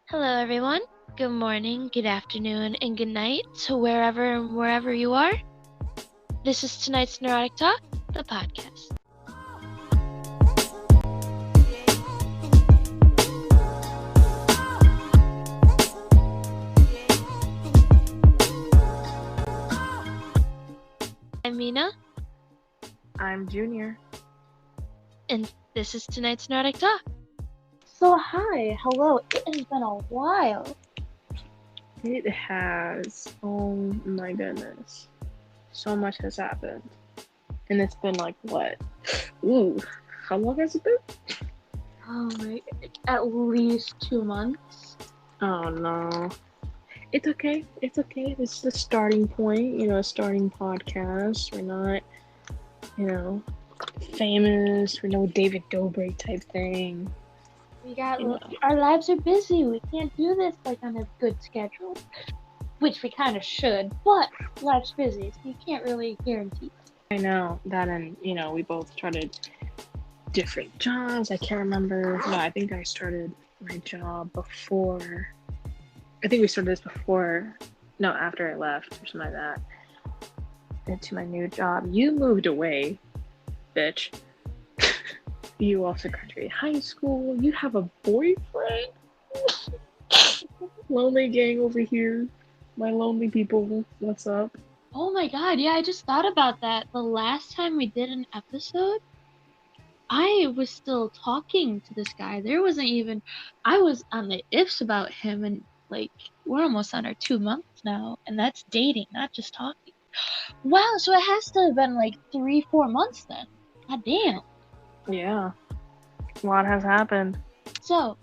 Hello, everyone. Good morning, good afternoon, and good night to wherever and wherever you are. This is tonight's Neurotic Talk, the podcast. I'm Mina, I'm Junior. and this is tonight's Neurotic Talk. So hi, hello. It has been a while. It has. Oh my goodness. So much has happened. And it's been like what? Ooh, how long has it been? Oh my, at least 2 months. Oh no. It's okay. It's okay. This is the starting point, a starting podcast. We're not, famous. We're no David Dobrik type thing. We got our lives are busy. We can't do this like on a good schedule, which we kind of should. But life's busy, so you can't really guarantee. I know that, and we both started different jobs. I can't remember. No, I think I started my job before. I think we started this before. No, after I left or something like that. Into my new job. You moved away, bitch. You also graduated high school. You have a boyfriend. Lonely gang over here. My lonely people. What's up? Oh my god, yeah, I just thought about that. The last time we did an episode, I was still talking to this guy. I was on the ifs about him, and like, we're almost on our 2 months now, and that's dating, not just talking. Wow, so it has to have been like 3-4 months then. God damn. Yeah. A lot has happened. So,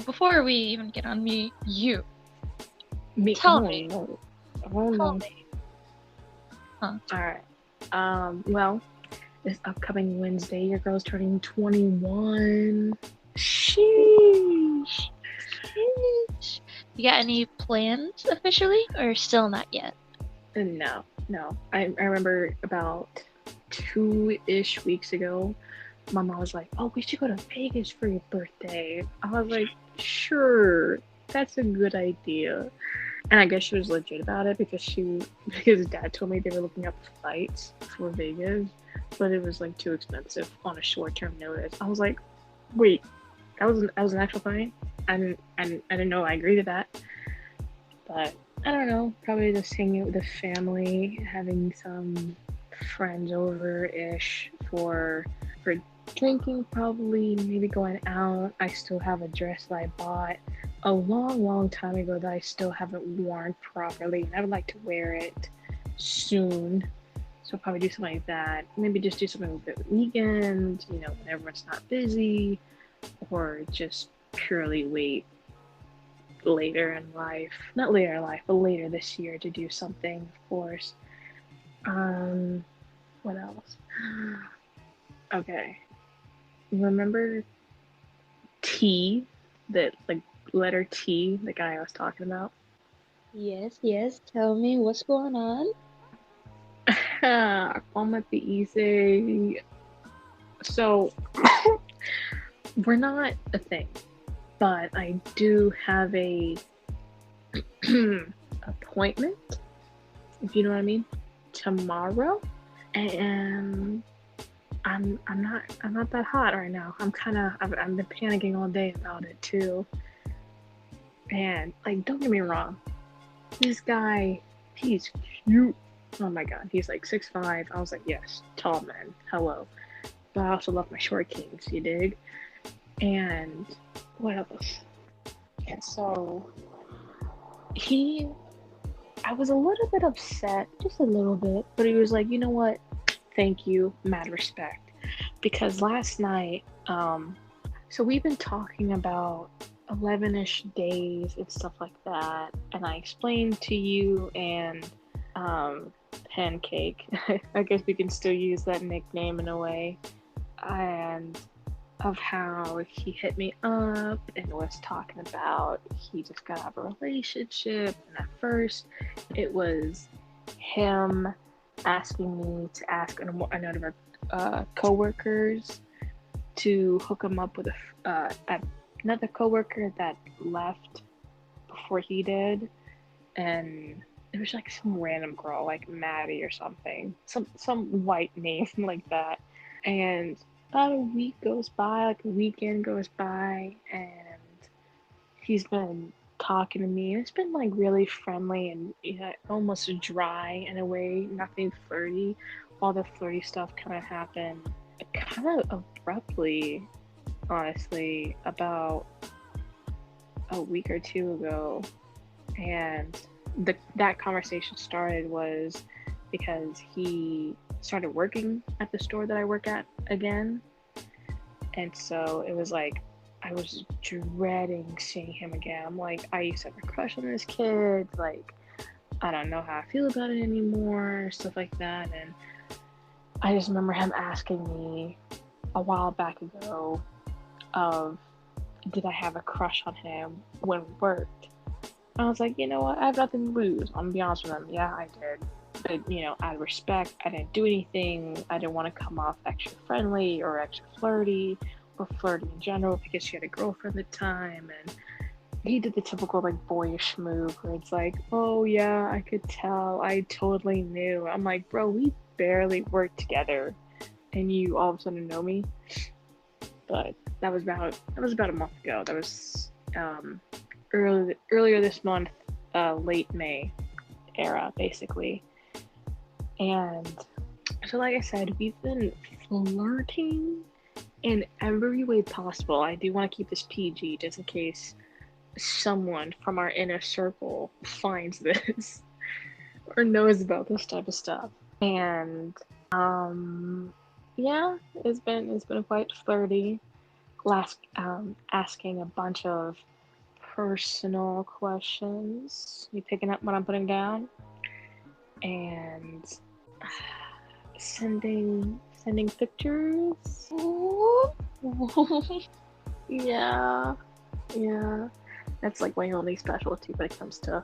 before we even get on me, you. Me. Tell me. No. Tell me. Alright. Well, this upcoming Wednesday, your girl's turning 21. Sheesh. You got any plans officially, or still not yet? No. I remember about 2-ish weeks ago, my mom was like, "Oh, we should go to Vegas for your birthday." I was like, "Sure, that's a good idea." And I guess she was legit about it because dad told me they were looking up flights for Vegas, but it was like too expensive on a short-term notice. I was like, "Wait, that was an actual thing?" I didn't know I agreed to that. But I don't know, probably just hanging out with the family, having some friends over-ish for drinking, probably, maybe going out. I still have a dress that I bought a long time ago that I still haven't worn properly, and I would like to wear it soon. So I'll probably do something like that. Maybe just do something over the weekend, when everyone's not busy, or just purely wait later in life. Not later in life, but later this year to do something, of course. What else? Okay. Remember T, that like letter T, the guy I was talking about? Yes. Tell me what's going on. Call it the easy. So we're not a thing, but I do have a appointment, if you know what I mean, tomorrow, and I'm not that hot right now. I've been panicking all day about it too. And like, don't get me wrong, this guy, he's cute. Oh my god, he's like 6'5". I was like, yes, tall man, hello. But I also love my short kings, you dig? And what else? And so I was a little bit upset, just a little bit, but he was like, you know what? Thank you, mad respect. Because last night, so we've been talking about 11-ish days and stuff like that, and I explained to you and Pancake, I guess we can still use that nickname in a way, and of how he hit me up and was talking about he just got out of a relationship, and at first it was him asking me to ask another of our co-workers to hook him up with another coworker that left before he did, and it was like some random girl, like Maddie or something, some white name like that. And about a week goes by, like a weekend goes by, and he's been talking to me. And it's been like really friendly and almost dry in a way, nothing flirty. All the flirty stuff kind of happened kind of abruptly, honestly, about a week or two ago. And that conversation started was because he started working at the store that I work at again. And so it was like I was dreading seeing him again. I'm like, I used to have a crush on this kid. Like, I don't know how I feel about it anymore, stuff like that. And I just remember him asking me a while back ago of did I have a crush on him when we worked. I was like, you know what? I have nothing to lose. I'm gonna be honest with him. Yeah, I did. But, out of respect, I didn't do anything. I didn't want to come off extra friendly or extra flirty or flirty in general because she had a girlfriend at the time. And he did the typical, like, boyish move where it's like, oh, yeah, I could tell. I totally knew. I'm like, bro, we barely worked together and you all of a sudden know me. But that was about a month ago. That was earlier this month, late May era, basically. And so, like I said, we've been flirting in every way possible. I do want to keep this PG just in case someone from our inner circle finds this or knows about this type of stuff. And yeah, it's been quite flirty. Asking a bunch of personal questions. You picking up what I'm putting down? And sending pictures. Yeah. That's like my only specialty when it comes to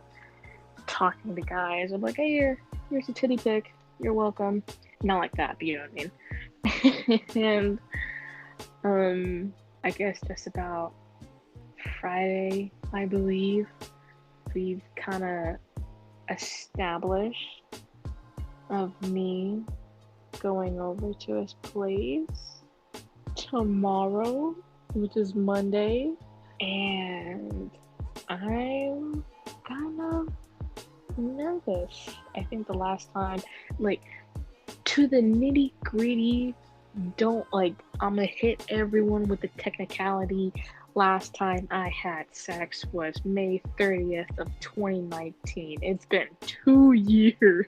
talking to guys. I'm like, hey, here's a titty pic. You're welcome. Not like that, but you know what I mean. And I guess just about Friday, I believe, we've kind of established of me going over to his place tomorrow, which is Monday, and I'm kind of nervous. I think the last time, like, to the nitty gritty, I'm gonna hit everyone with the technicality. Last time I had sex was May 30th of 2019. It's been 2 years.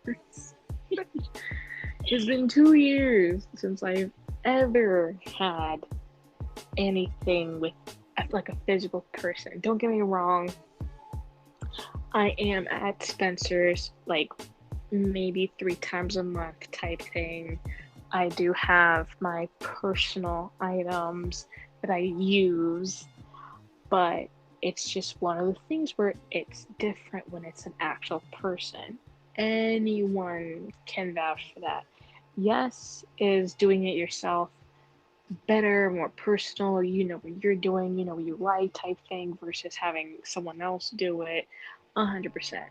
It's been 2 years since I've ever had anything with like a physical person. Don't get me wrong. I am at Spencer's like maybe 3 times a month type thing. I do have my personal items that I use, but it's just one of the things where it's different when it's an actual person. Anyone can vouch for that. Yes, is doing it yourself better, more personal, you know what you're doing, you know what you like type thing versus having someone else do it 100%.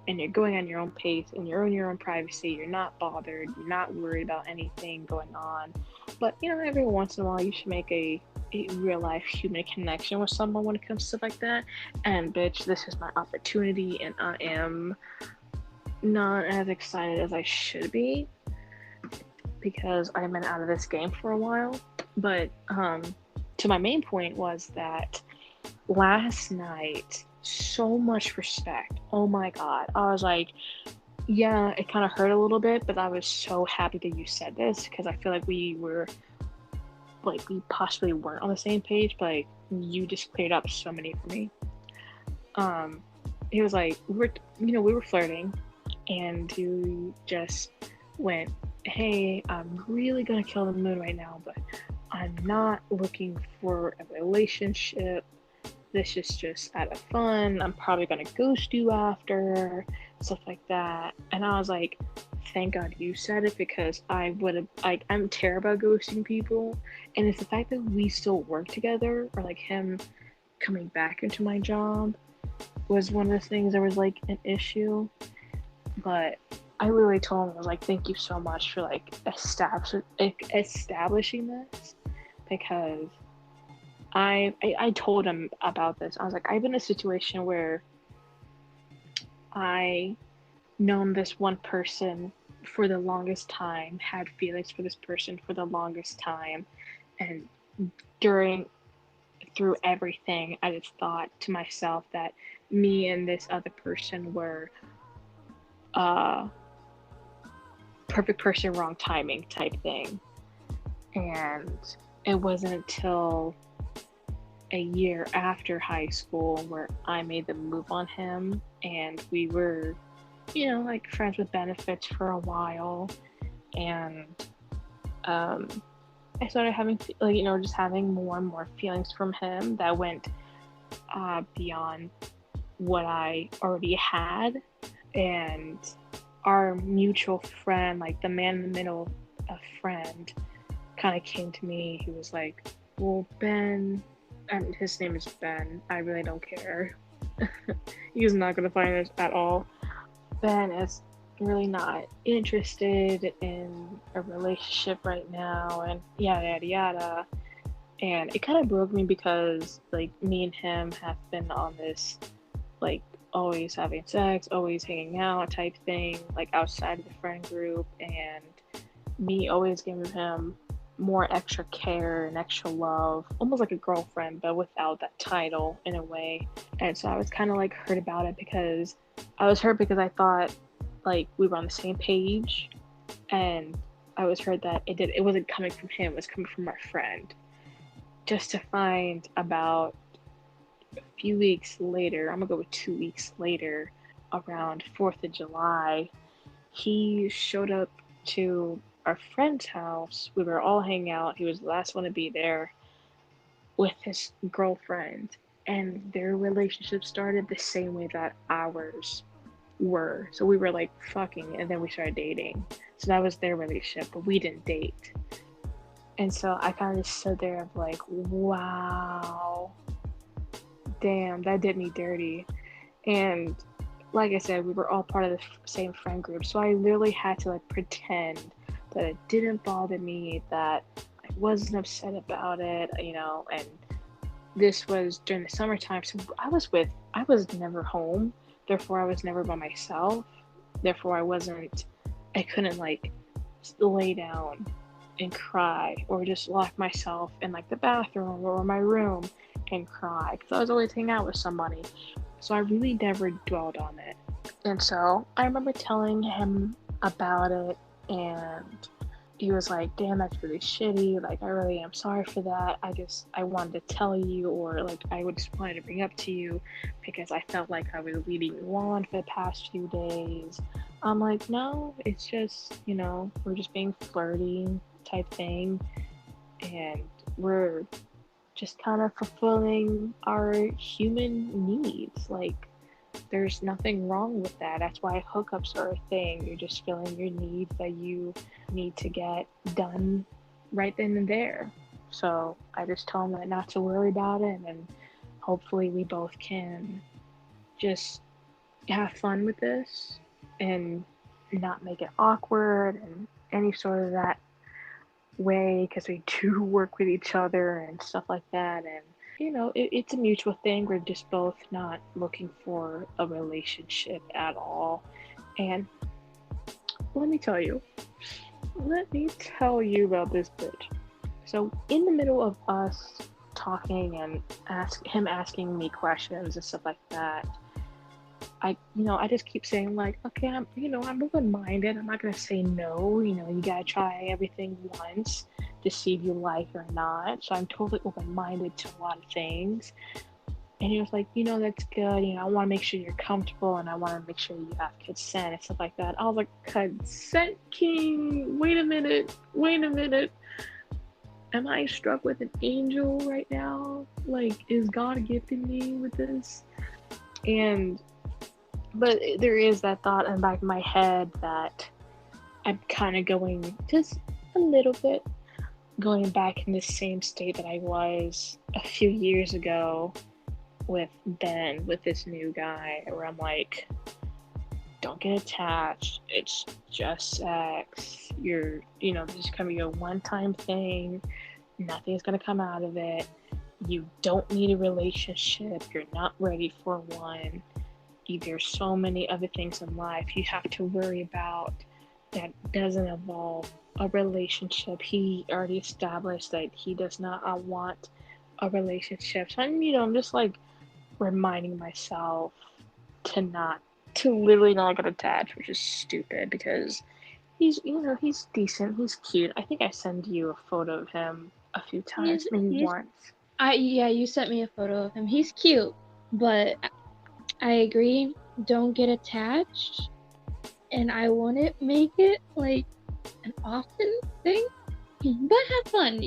And you're going on your own pace and you're in your own privacy, you're not bothered, you're not worried about anything going on. But every once in a while you should make a real life human connection with someone when it comes to stuff like that. And bitch, this is my opportunity and I am not as excited as I should be because I've been out of this game for a while. But to my main point was that last night, so much respect. Oh my god. I was like, yeah, it kind of hurt a little bit, but I was so happy that you said this because I feel like we possibly weren't on the same page, but like, you just cleared up so many for me. He was like, we were flirting, and you just went, hey, I'm really gonna kill the moon right now, but I'm not looking for a relationship. This is just out of fun. I'm probably gonna ghost you after, stuff like that. And I was like, thank God you said it because I would have, I'm terrible at ghosting people. And it's the fact that we still work together, or like him coming back into my job was one of the things that was like an issue. But I literally told him, I was like, thank you so much for like establishing this, because I told him about this. I was like, I've been in a situation where I known this one person for the longest time, had feelings for this person for the longest time, and through everything, I just thought to myself that me and this other person were perfect person, wrong timing type thing. And it wasn't until a year after high school where I made the move on him, and we were, like friends with benefits for a while. And I started having, just having more and more feelings from him that went beyond what I already had. And our mutual friend, like the man in the middle, a friend, kind of came to me. He was like, well, Ben, and his name is Ben, I really don't care. He's not going to find this at all. Ben is really not interested in a relationship right now, and yada yada yada. And it kind of broke me because like me and him have been on this like always having sex, always hanging out type thing, like outside of the friend group, and me always giving him more extra care and extra love, almost like a girlfriend, but without that title in a way. And so I was kind of like hurt about it, because I thought like we were on the same page, and I was hurt that it wasn't coming from him, it was coming from our friend. Just to find about a few weeks later, I'm gonna go with 2 weeks later, around 4th of July, he showed up to our friend's house. We were all hanging out. He was the last one to be there with his girlfriend, and their relationship started the same way that ours were. So we were like fucking, and then we started dating. So that was their relationship, but we didn't date. And so I kind of just stood there of like, wow, damn, that did me dirty. And like I said, we were all part of the same friend group, so I literally had to like pretend that it didn't bother me, that I wasn't upset about it, and this was during the summertime, so I was never home, therefore I was never by myself, therefore I couldn't like lay down and cry, or just lock myself in like the bathroom or my room and cry, because I was always hanging out with somebody. So I really never dwelled on it. And so I remember telling him about it, and he was like, damn, that's really shitty. Like, I really am sorry for that. I wanted to tell you, or like, I just wanted to bring up to you because I felt like I was leading you on for the past few days. I'm like, no, it's just, we're just being flirty type thing. And we're just kind of fulfilling our human needs. Like, there's nothing wrong with that. That's why hookups are a thing. You're just filling your needs that you need to get done right then and there. So I just tell them that not to worry about it, and hopefully we both can just have fun with this and not make it awkward and any sort of that way, because we do work with each other and stuff like that. And it's a mutual thing. We're just both not looking for a relationship at all. And let me tell you about this bitch. So in the middle of us talking and him asking me questions and stuff like that, I just keep saying like, okay, I'm open-minded. I'm not gonna say no. You gotta try everything once to see if you like it or not. So I'm totally open-minded to a lot of things. And he was like, that's good. I want to make sure you're comfortable, and I want to make sure you have consent and stuff like that. I was like, consent king? Wait a minute. Am I struck with an angel right now? Like, is God gifting me with this? But there is that thought in the back of my head that I'm kind of going just a little bit, going back in the same state that I was a few years ago, with Ben, with this new guy, where I'm like, don't get attached. It's just sex. This is gonna be a one-time thing. Nothing's gonna come out of it. You don't need a relationship. You're not ready for one. There's so many other things in life you have to worry about that doesn't involve a relationship. He already established that he does not want a relationship. So I'm just like reminding myself to literally not get attached, which is stupid because he's decent, he's cute. I think I sent you a photo of him a few times, maybe once. Yeah, you sent me a photo of him. He's cute, but I agree. Don't get attached, and I wouldn't make it like an often thing. But have fun.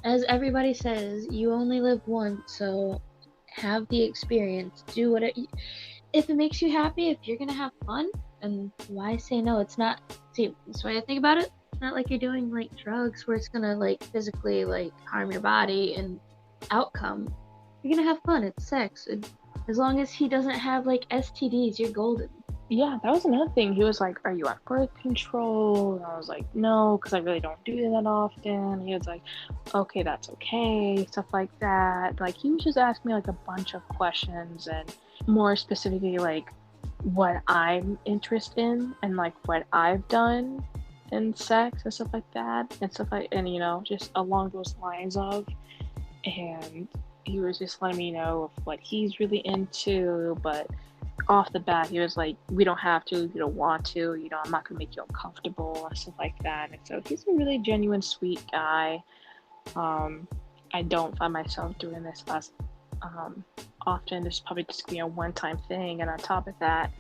As everybody says, you only live once, so have the experience. Do what if it makes you happy. If you're gonna have fun, and why say no? It's not. See, this way I think about it. It's not like you're doing like drugs where it's gonna like physically like harm your body and outcome. You're gonna have fun. It's sex. As long as he doesn't have like STDs, you're golden. Yeah, that was another thing. He was like, "Are you on birth control?" And I was like, "No, because I really don't do that often." He was like, "Okay, that's okay," stuff like that. Like he was just asking me like a bunch of questions and more specifically like what I'm interested in and like what I've done in sex and stuff like that and just along those lines of. And he was just letting me know of what he's really into, but off the bat he was like, we don't have to, you don't want to, I'm not gonna make you uncomfortable and stuff like that. And so he's a really genuine, sweet guy. I don't find myself doing this as often. This is probably just gonna be a one-time thing, and on top of that,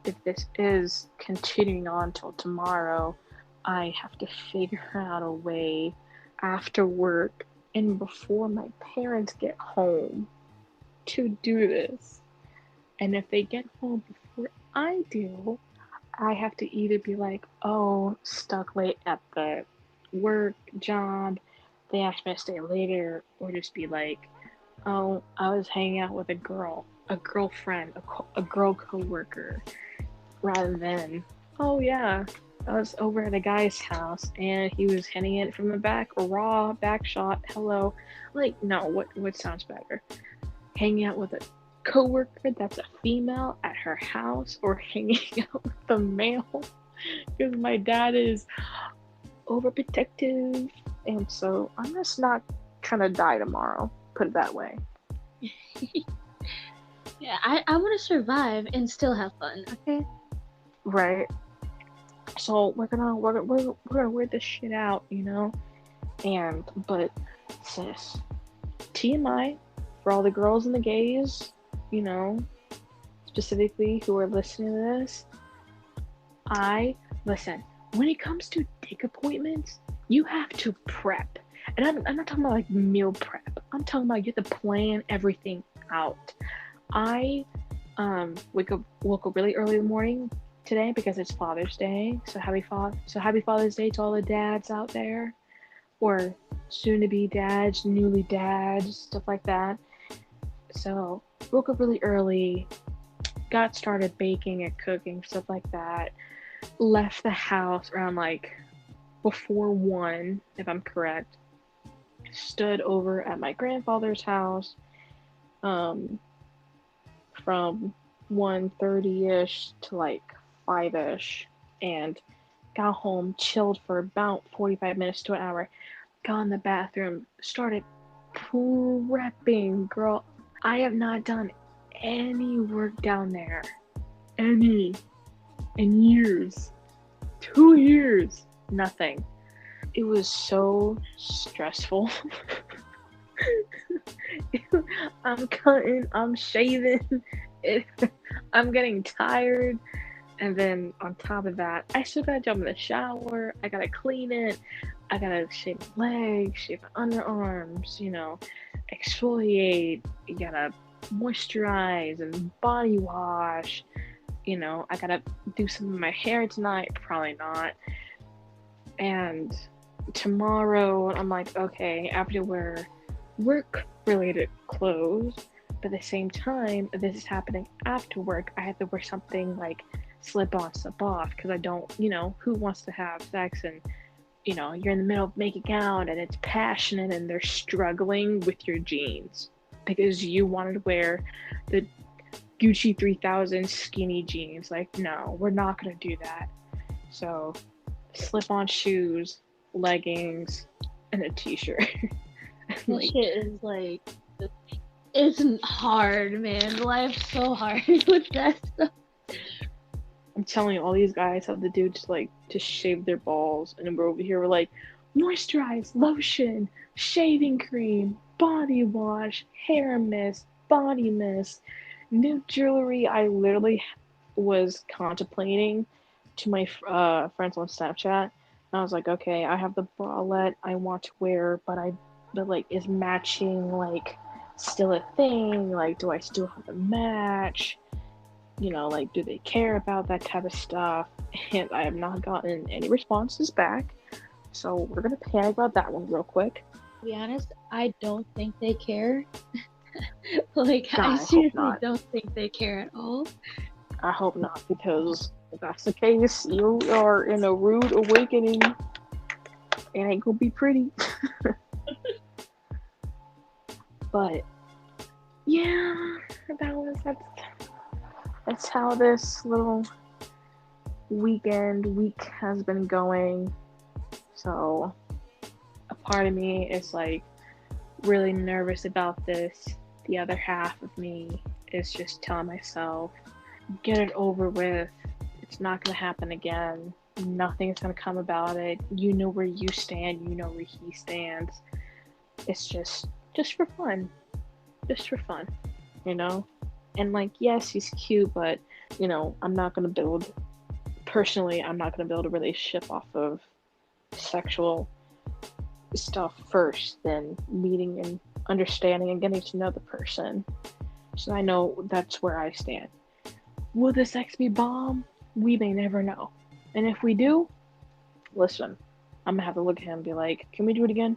if this is continuing on till tomorrow, I have to figure out a way after work and before my parents get home to do this. And if they get home before I do, I have to either be like, oh, stuck late at the work job, they asked me to stay later, or just be like, oh, I was hanging out with a girlfriend, a girl coworker, rather than, oh yeah, I was over at a guy's house and he was hitting it from the back, raw back shot. Hello, like no, what sounds better? Hanging out with a coworker that's a female at her house, or hanging out with a male? Because my dad is overprotective, and so I'm just not trying to die tomorrow. Put it that way. Yeah, I want to survive and still have fun. Okay. Right. So we're gonna wear this shit out, but sis, TMI for all the girls and the gays, specifically who are listening to this. Listen, when it comes to dick appointments, you have to prep. And I'm not talking about like meal prep. I'm talking about you have to plan everything out. I woke up really early in the morning today because it's Father's Day. So happy Father's Day to all the dads out there, or soon to be dads, newly dads, stuff like that. So woke up really early, got started baking and cooking, stuff like that. Left the house around like before 1, if I'm correct. Stood over at my grandfather's house from 1:30ish to like 5ish, and got home, chilled for about 45 minutes to an hour, got in the bathroom, started prepping. Girl, I have not done any work down there. In years. 2 years. Nothing. It was so stressful. I'm cutting, I'm shaving, I'm getting tired. And then on top of that, I still gotta jump in the shower, I gotta clean it, I gotta shave my legs, shave my underarms, exfoliate, you gotta moisturize and body wash, I gotta do some of my hair tonight, probably not. And tomorrow, I'm like, okay, I have to wear work-related clothes, But at the same time, this is happening after work. I have to wear something like slip on, slip off, because I don't, who wants to have sex and, you're in the middle of making out and it's passionate and they're struggling with your jeans because you wanted to wear the Gucci 3000 skinny jeans. Like, no, we're not going to do that. So, slip on shoes, leggings, and a t-shirt. That shit is like, it's hard, man. Life's so hard with that stuff. I'm telling you, all these guys have the dudes to shave their balls, and we're over here, we're like, moisturize, lotion, shaving cream, body wash, hair mist, body mist, new jewelry. I literally was contemplating to my friends on Snapchat, and I was like, okay, I have the bralette I want to wear, but is matching still a thing? Like, do I still have to match? Do they care about that type of stuff? And I have not gotten any responses back. So we're going to panic about that one real quick. To be honest, I don't think they care. I seriously don't think they care at all. I hope not, because if that's the case, you are in a rude awakening. It ain't going to be pretty. But, yeah, that's how this little week has been going. So a part of me is really nervous about this. The other half of me is just telling myself, get it over with. It's not going to happen again. Nothing's going to come about it. You know where you stand. You know where he stands. It's just for fun. Just for fun, And yes, he's cute, but I'm not gonna build a relationship off of sexual stuff first, then meeting and understanding and getting to know the person. So I know that's where I stand. Will the sex be bomb? We may never know. And if we do, listen, I'm gonna have to look at him and be like, can we do it again?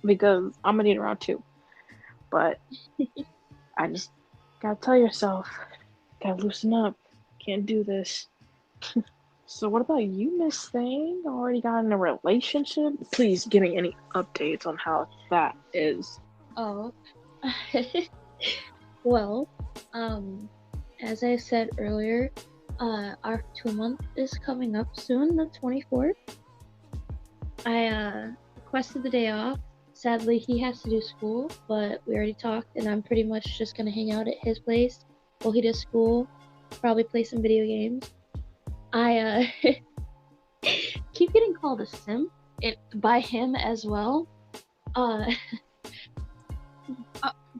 Because I'm gonna need around 2. But I just gotta tell yourself, gotta loosen up. Can't do this. So what about you, Miss Thing? Already got in a relationship? Please give me any updates on how that is. Oh. Well, as I said earlier, our 2-month is coming up soon, the 24th. I requested the day off. Sadly, he has to do school, but we already talked, and I'm pretty much just gonna hang out at his place while he does school, probably play some video games. I keep getting called a simp by him as well.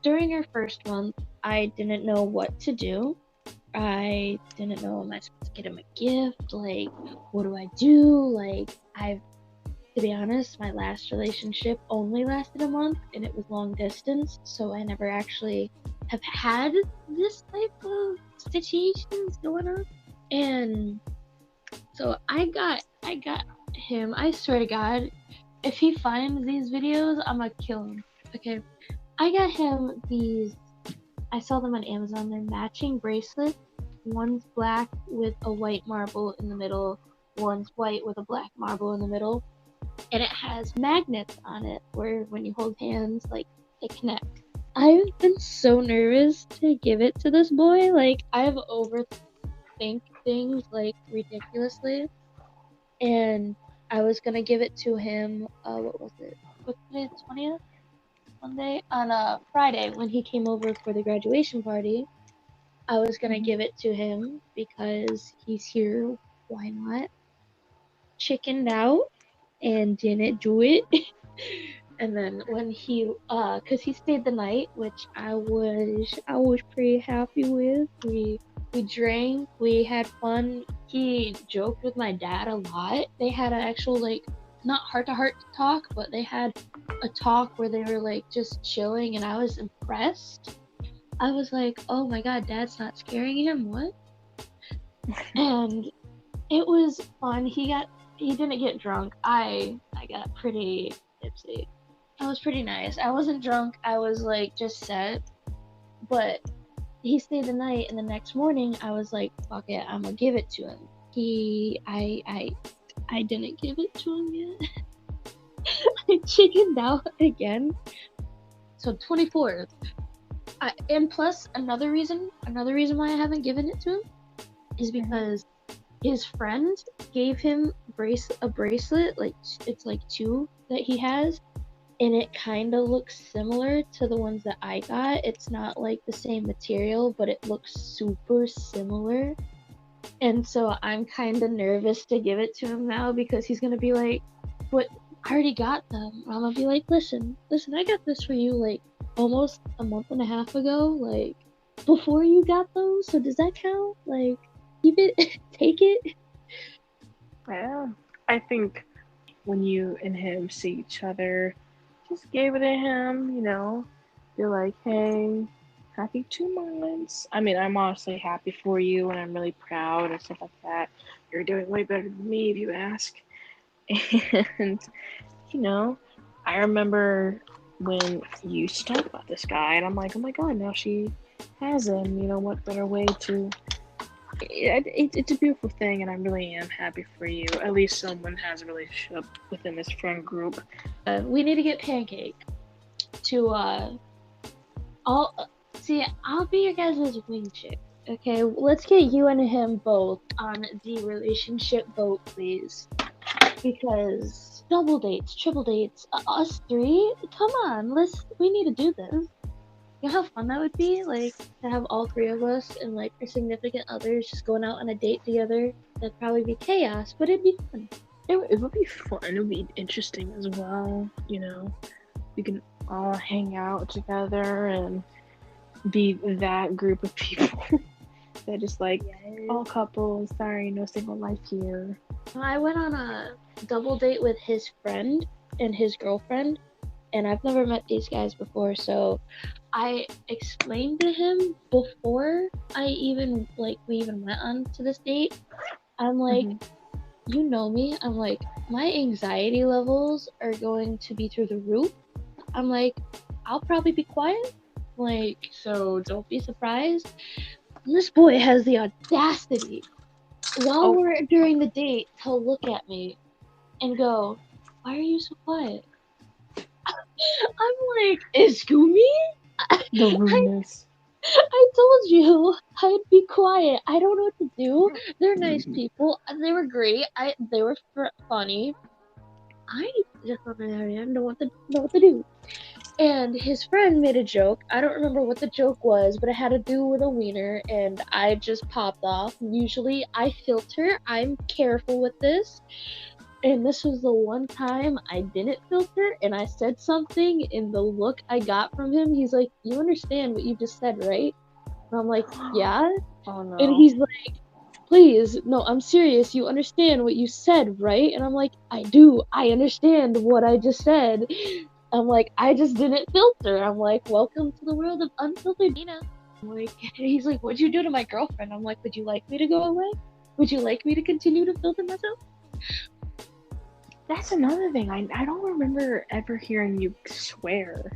During our first month, I didn't know what to do. I didn't know, am I supposed to get him a gift? What do I do? To be honest, my last relationship only lasted a month, and it was long distance, so I never actually have had this type of situations going on. And so I got him. I swear to God, if he finds these videos, I'm gonna kill him. Okay, I got him these. I saw them on Amazon. They're matching bracelets. One's black with a white marble in the middle. One's white with a black marble in the middle. And it has magnets on it where when you hold hands, they connect. I've been so nervous to give it to this boy. I've overthink things ridiculously. And I was gonna give it to him, what was it? What's today, the 20th? Monday? On a Friday when he came over for the graduation party. I was gonna give it to him because he's here. Why not? Chickened out and didn't do it. And then when he cause he stayed the night, which I was pretty happy with. We drank, we had fun. He joked with my dad a lot. They had an actual not heart-to-heart talk, but they had a talk where they were just chilling, and I was impressed. I was like, oh my God, Dad's not scaring him, what? And it was fun. He didn't get drunk. I got pretty tipsy. I was pretty nice. I wasn't drunk. I was just set. But he stayed the night, and the next morning I was like, fuck it, I'm gonna give it to him. I didn't give it to him yet. I chickened out again. So 24th. And plus another reason why I haven't given it to him is because his friend gave him a bracelet, like it's like 2 that he has, and it kind of looks similar to the ones that I got. It's not like the same material, but it looks super similar. And so I'm kind of nervous to give it to him now because he's gonna be like, "But I already got them." I'm gonna be like, "Listen, I got this for you like almost a month and a half ago, like before you got those. So does that count? Like, keep it, take it." Yeah. I think when you and him see each other, just give it to him, you know. You're like, hey, happy 2 months. I mean, I'm honestly happy for you and I'm really proud and stuff like that. You're doing way better than me if you ask. And, you know, I remember when you used to talk about this guy, and I'm like, oh my god, now she has him. You know, what better way to. It's a beautiful thing, and I really am happy for you. At least someone has a relationship within this friend group. We need to get Pancake to I'll be your guys' wing chick. Okay, let's get you and him both on the relationship boat, please. Because double dates, triple dates, us 3, come on, we need to do this. You know how fun that would be? Like, to have all 3 of us and, like, our significant others just going out on a date together. That'd probably be chaos, but it'd be fun. It would be fun. It would be interesting as well, you know. We can all hang out together and be that group of people that just like, all couples, sorry, no single life here. I went on a double date with his friend and his girlfriend, and I've never met these guys before, so I explained to him before we even went on to this date. I'm like, you know me, I'm like, my anxiety levels are going to be through the roof. I'm like, I'll probably be quiet, like, so don't be surprised. And this boy has the audacity while we're during the date to look at me and go, why are you so quiet? I'm like, excuse me? The rudeness. I told you I'd be quiet. I don't know what to do. They're nice people. They were great. They were funny. I just don't know what to do. And his friend made a joke. I don't remember what the joke was, but it had to do with a wiener, and I just popped off. Usually I filter. I'm careful with this. And this was the one time I didn't filter, and I said something, and the look I got from him, he's like, you understand what you just said, right? And I'm like, yeah. Oh no. And he's like, please, no, I'm serious, you understand what you said, right? And I'm like, I do, I understand what I just said. I'm like, I just didn't filter. I'm like, welcome to the world of unfiltered Nina. I'm like, he's like, what'd you do to my girlfriend? I'm like, would you like me to go away? Would you like me to continue to filter myself? That's another thing. I don't remember ever hearing you swear.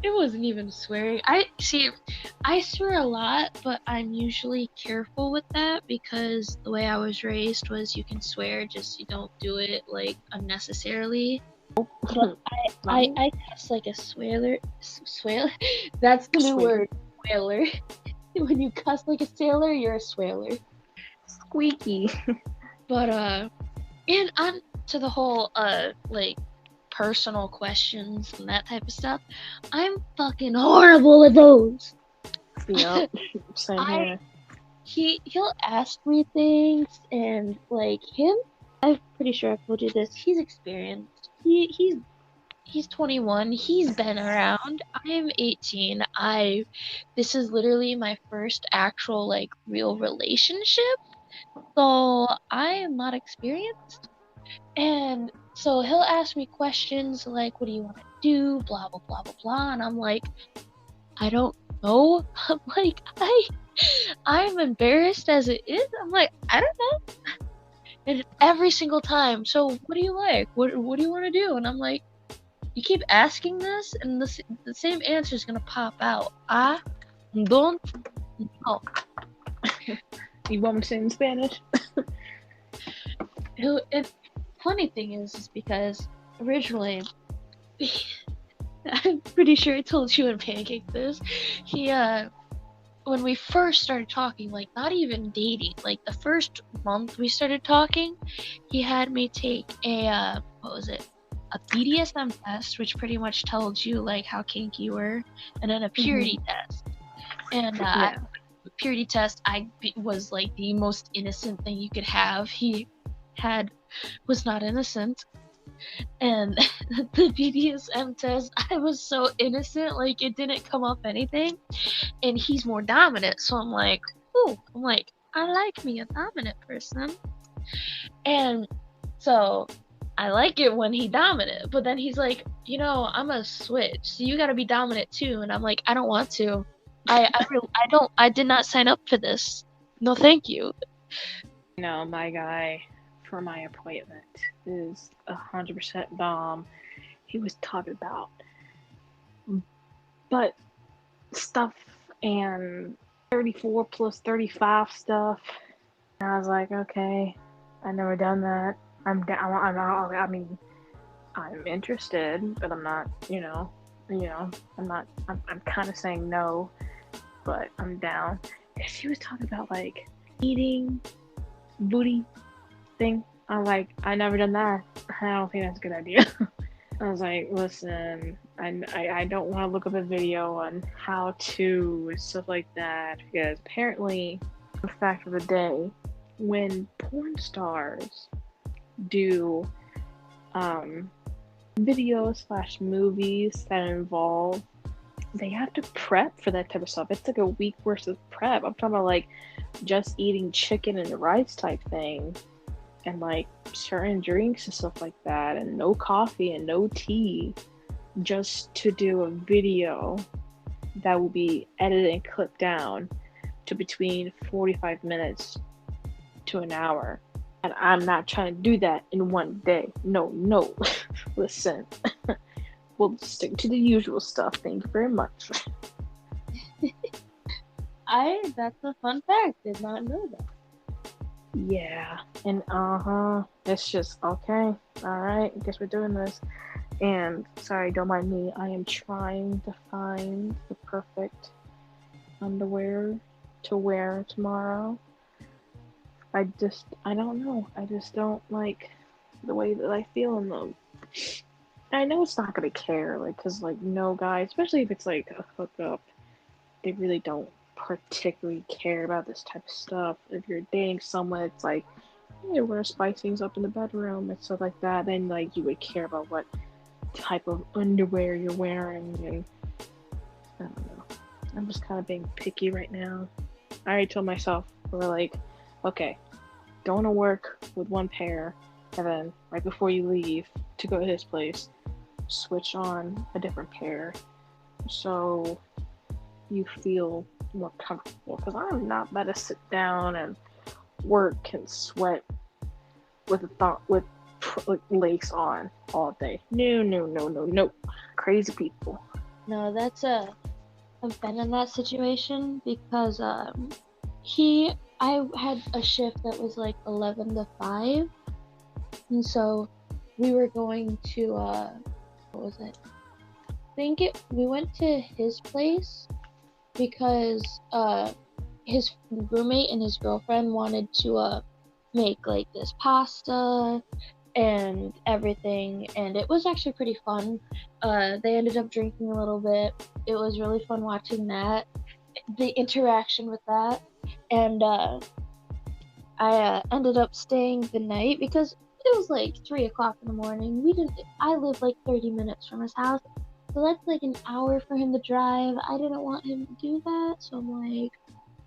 It wasn't even swearing. I swear a lot, but I'm usually careful with that because the way I was raised was you can swear, just you don't do it like unnecessarily. But I cuss like a swaler. That's the new word, swaler. When you cuss like a sailor, you're a swaler. Squeaky. But and on to the whole like personal questions and that type of stuff, I'm fucking horrible at those. Yep. Same here. He'll ask me things, and like him, I'm pretty sure I've told you this, he's experienced. He's 21. He's been around. I'm 18. This is literally my first actual like real relationship. So I am not experienced. And so he'll ask me questions like, what do you want to do? Blah, blah, blah, blah, blah. And I'm like, I don't know. I'm like, I'm embarrassed as it is. I'm like, I don't know. And every single time, so what do you like? What do you want to do? And I'm like, you keep asking this, and the same answer is going to pop out. Don't. No. You want me to say in Spanish? Funny thing is because originally, I'm pretty sure I told you and Pancake this. He when we first started talking, like not even dating, like the first month we started talking, he had me take a what was it? A BDSM test, which pretty much tells you like how kinky you were, and then a purity test. And Yeah. purity test, was like the most innocent thing you could have. He was not innocent. And the BDSM test, I was so innocent, like it didn't come up anything. And he's more dominant, so I'm like, ooh, I like me a dominant person. And so I like it when he dominant, but then he's like, I'm a switch, so you gotta be dominant too. And I'm like, I don't want to. I did not sign up for this. No, thank you. No, my guy for my appointment is 100% dom. He was talking about butt stuff and 34 plus 35 stuff. And I was like, okay, I've never done that. I'm down. I mean, I'm interested, but I'm not. I'm not. I'm kind of saying no, but I'm down. Cause he was talking about like eating booty thing. I'm like, I never done that. I don't think that's a good idea. I was like, listen, I don't want to look up a video on how to stuff like that because apparently, the fact of the day, when porn stars do videos / movies that involve, they have to prep for that type of stuff. It's like a week worth of prep. I'm talking about like just eating chicken and rice type thing, and like certain drinks and stuff like that, and no coffee and no tea, just to do a video that will be edited and clipped down to between 45 minutes to an hour. And I'm not trying to do that in one day. No. Listen, we'll stick to the usual stuff. Thank you very much. That's a fun fact. Did not know that. Yeah, and it's just okay. All right, I guess we're doing this. And sorry, don't mind me. I am trying to find the perfect underwear to wear tomorrow. I don't know. I just don't like the way that I feel in them. I know it's not gonna care, like, cause like no guy, especially if it's like a hookup, they really don't particularly care about this type of stuff. If you're dating someone, it's like, hey, we're gonna spice things up in the bedroom and stuff like that. Then like you would care about what type of underwear you're wearing, and I don't know. I'm just kind of being picky right now. I already told myself, we're like, okay, going to work with one pair, and then right before you leave to go to his place, switch on a different pair, so you feel more comfortable. Because I'm not about to sit down and work and sweat with lace on all day. No. Crazy people. No, I've been in that situation because I had a shift that was like 11 to 5, and so we were going to what was it? We went to his place because his roommate and his girlfriend wanted to make like this pasta and everything, and it was actually pretty fun. They ended up drinking a little bit. It was really fun watching that, the interaction with that, and I ended up staying the night because it was like 3 o'clock in the morning. I live like 30 minutes from his house, so that's like an hour for him to drive. I didn't want him to do that, so I'm like,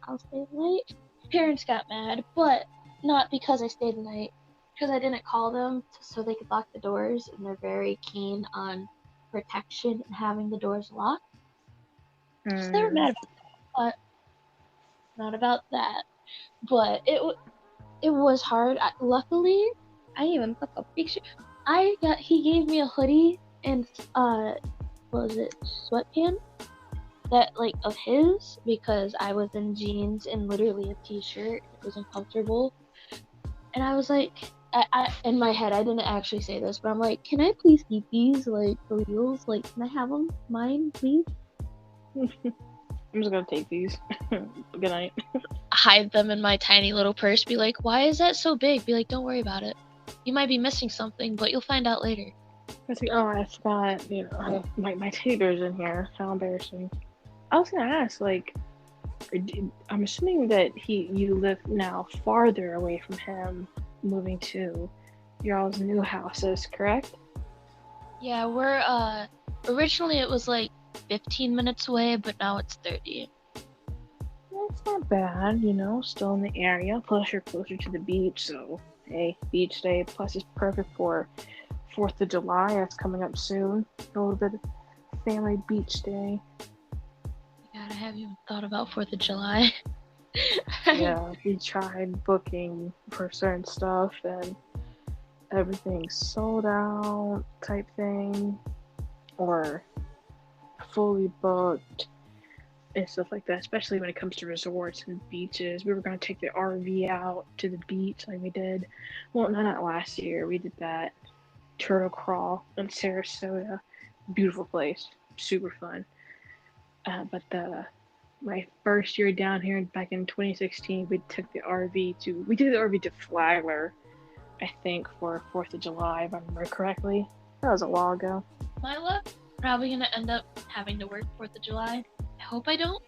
I'll stay the night. Parents got mad, but not because I stayed the night, because I didn't call them so they could lock the doors, and they're very keen on protection and having the doors locked. So they were mad about that, but not about that. But it was hard. Luckily, I even took a picture. He gave me a hoodie and what was it, sweatpants, that like of his because I was in jeans and literally a t-shirt. It was uncomfortable, and I was like, I in my head I didn't actually say this, but I'm like, can I please keep these like for reals? Like, can I have them? Mine, please. I'm just gonna take these. Good night. Hide them in my tiny little purse. Be like, why is that so big? Be like, don't worry about it. You might be missing something, but you'll find out later. I was like, oh, I forgot. You know, my teddy bear's in here. How embarrassing. I was gonna ask, like, I'm assuming that you live now farther away from him, moving to your all's new houses, correct? Yeah, we're originally it was like 15 minutes away, but now it's 30. That's not bad, you know, still in the area. Plus, you're closer to the beach, so hey, beach day. Plus, it's perfect for 4th of July. That's coming up soon. A little bit of family beach day. God, I haven't even thought about 4th of July. Yeah, we tried booking for certain stuff and everything's sold out type thing, or fully booked and stuff like that, especially when it comes to resorts and beaches. We were going to take the RV out to the beach like we did. Well, no, not last year. We did that turtle crawl in Sarasota. Beautiful place. Super fun. But my first year down here back in 2016, we took the RV to Flagler, I think, for 4th of July, if I remember correctly. That was a while ago. My luck, probably gonna end up having to work 4th of July. I hope I don't.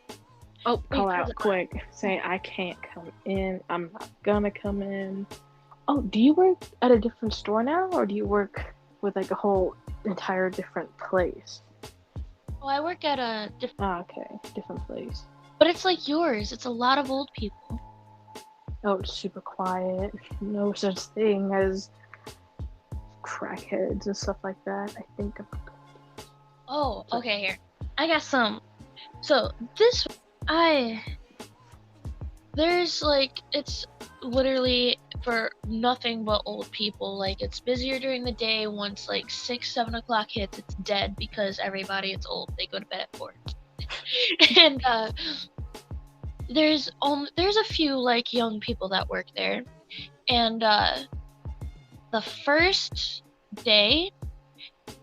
Oh, call out quick. Say, I can't come in. I'm not gonna come in. Oh, do you work at a different store now, or do you work with like a whole entire different place? Well, I work at a different, Ah, okay. Different place. but it's like yours. It's a lot of old people. Oh, it's super quiet. No such thing as crackheads and stuff like that. I think. Oh, okay, here. I got some. So, there's like, it's literally for nothing but old people. Like, it's busier during the day. Once like 6, 7 o'clock hits, it's dead because everybody is old. They go to bed at 4. And there's a few like young people that work there. And the first day,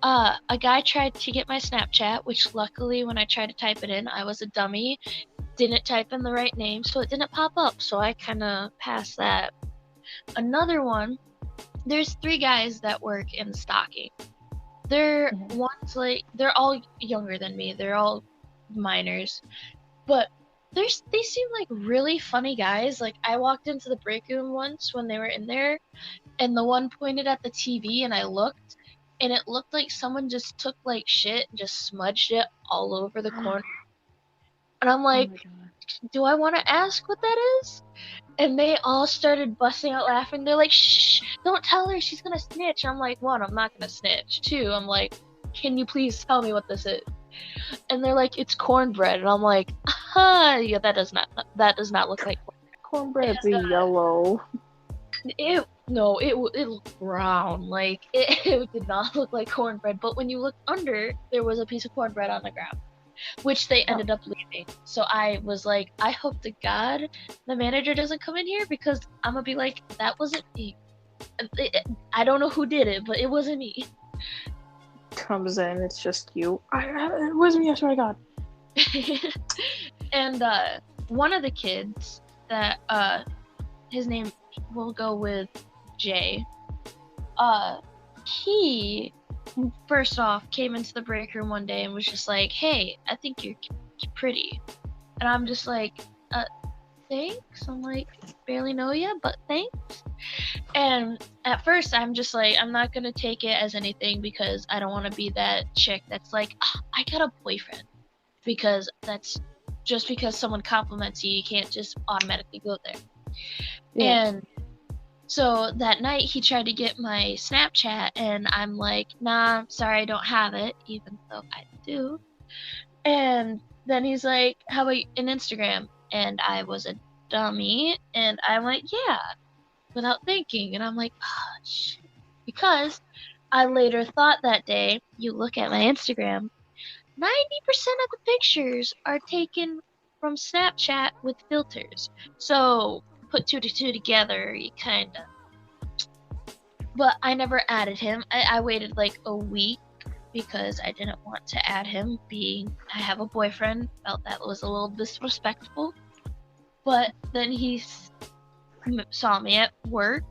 a guy tried to get my Snapchat, which luckily when I tried to type it in, I was a dummy, didn't type in the right name, so it didn't pop up, so I kind of passed that. Another one, there's 3 guys that work in stocking. They're they're all younger than me, they're all minors, but they seem like really funny guys. Like, I walked into the break room once when they were in there, and the one pointed at the TV, and I looked, and it looked like someone just took like shit and just smudged it all over the corner. And I'm like, do I want to ask what that is? And they all started busting out laughing. They're like, shh, don't tell her, she's gonna snitch. I'm like, 1, I'm not gonna snitch. 2, I'm like, can you please tell me what this is? And they're like, it's cornbread. And I'm like, yeah, that does not look like cornbread. Cornbread's yellow. It looked brown. Like, it did not look like cornbread. But when you looked under, there was a piece of cornbread on the ground, which they ended up leaving. So I was like, I hope to God the manager doesn't come in here, because I'm gonna be like, that wasn't me. I don't know who did it, but it wasn't me. Comes in, it's just you. It wasn't me, I swear to God. And one of the kids that his name, we'll go with Jay. He first off came into the break room one day and was just like, hey, I think you're pretty. And I'm just like, thanks. I'm like, barely know you, but thanks. And at first I'm just like, I'm not gonna take it as anything, because I don't want to be that chick that's like, I got a boyfriend. Because that's just because someone compliments you, you can't just automatically go there. Yeah. And so that night he tried to get my Snapchat, and I'm like, nah, sorry, I don't have it, even though I do. And then he's like, how about an Instagram? And I was a dummy, and I'm like, yeah, without thinking. And I'm like, oh, shit. Because I later thought that day, you look at my Instagram, 90% of the pictures are taken from Snapchat with filters. So put two to two together, you kinda. But I never added him. I waited like a week because I didn't want to add him, being I have a boyfriend. Felt that was a little disrespectful. But then he saw me at work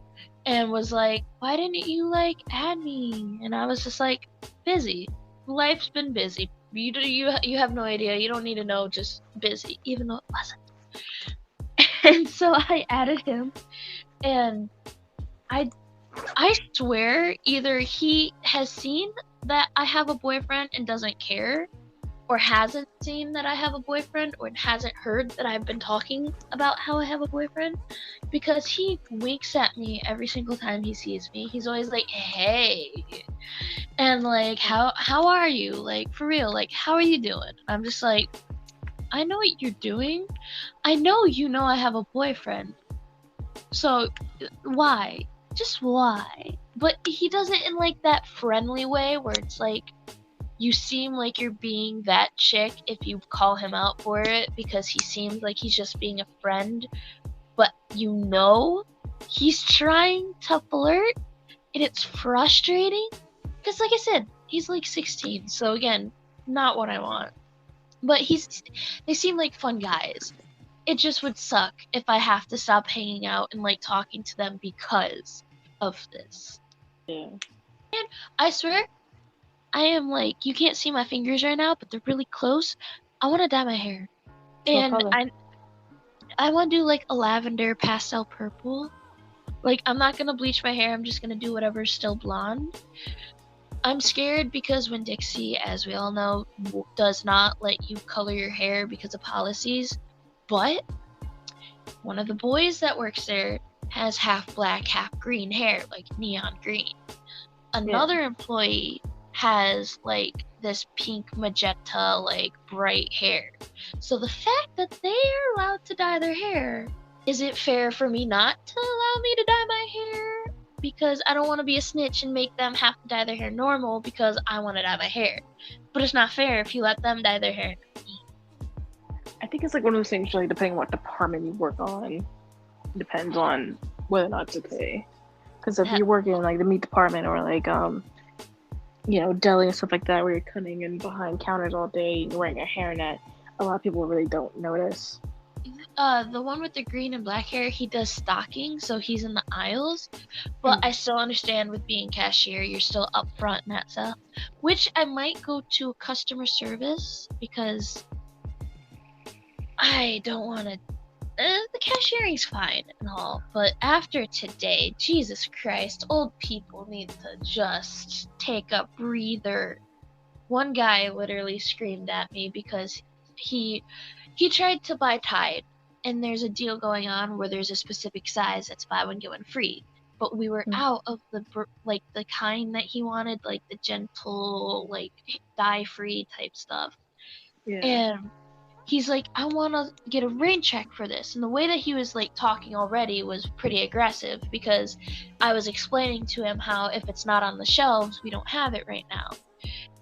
and was like, "Why didn't you like add me?" And I was just like, "Busy. Life's been busy. You have no idea. You don't need to know. Just busy." Even though it wasn't. And so I added him, and I I swear either he has seen that I have a boyfriend and doesn't care, or hasn't seen that I have a boyfriend, or hasn't heard that I've been talking about how I have a boyfriend, because he winks at me every single time he sees me. He's always like, "Hey," and like, how are you? Like, for real, like, how are you doing? I'm just like, I know what you're doing. I know you know I have a boyfriend. So why? Just why? But he does it in like that friendly way where it's like you seem like you're being that chick if you call him out for it, because he seems like he's just being a friend, but you know he's trying to flirt, and it's frustrating because, like I said, he's like 16, so again, not what I want. But they seem like fun guys. It just would suck if I have to stop hanging out and like talking to them because of this. Yeah. I swear, I am like, you can't see my fingers right now, but they're really close. I want to dye my hair, and color? I want to do like a lavender pastel purple. Like, I'm not gonna bleach my hair. I'm just gonna do whatever's still blonde. I'm scared because when Dixie, as we all know, does not let you color your hair because of policies. But one of the boys that works there has half black, half green hair, like neon green. Another employee has like this pink magenta, like bright hair. So the fact that they are allowed to dye their hair, is it fair for me not to allow me to dye my hair? Because I don't want to be a snitch and make them have to dye their hair normal because I want to dye my hair. But it's not fair if you let them dye their hair. I think it's like one of those things, like depending on what department you work on, depends on whether or not it's okay. Because if you work in like the meat department or like deli and stuff like that, where you're cutting and behind counters all day and wearing a hairnet, a lot of people really don't notice. The one with the green and black hair, he does stocking, so he's in the aisles. But I still understand with being cashier, you're still up front and that stuff. Which I might go to customer service because I don't want to. The cashiering's fine and all, but after today, Jesus Christ, old people need to just take a breather. One guy literally screamed at me because he tried to buy Tide, and there's a deal going on where there's a specific size that's buy one get one free. But we were out of the kind that he wanted, like the gentle, like dye-free type stuff. Yeah. And he's like, I want to get a rain check for this. And the way that he was like talking already was pretty aggressive because I was explaining to him how if it's not on the shelves, we don't have it right now.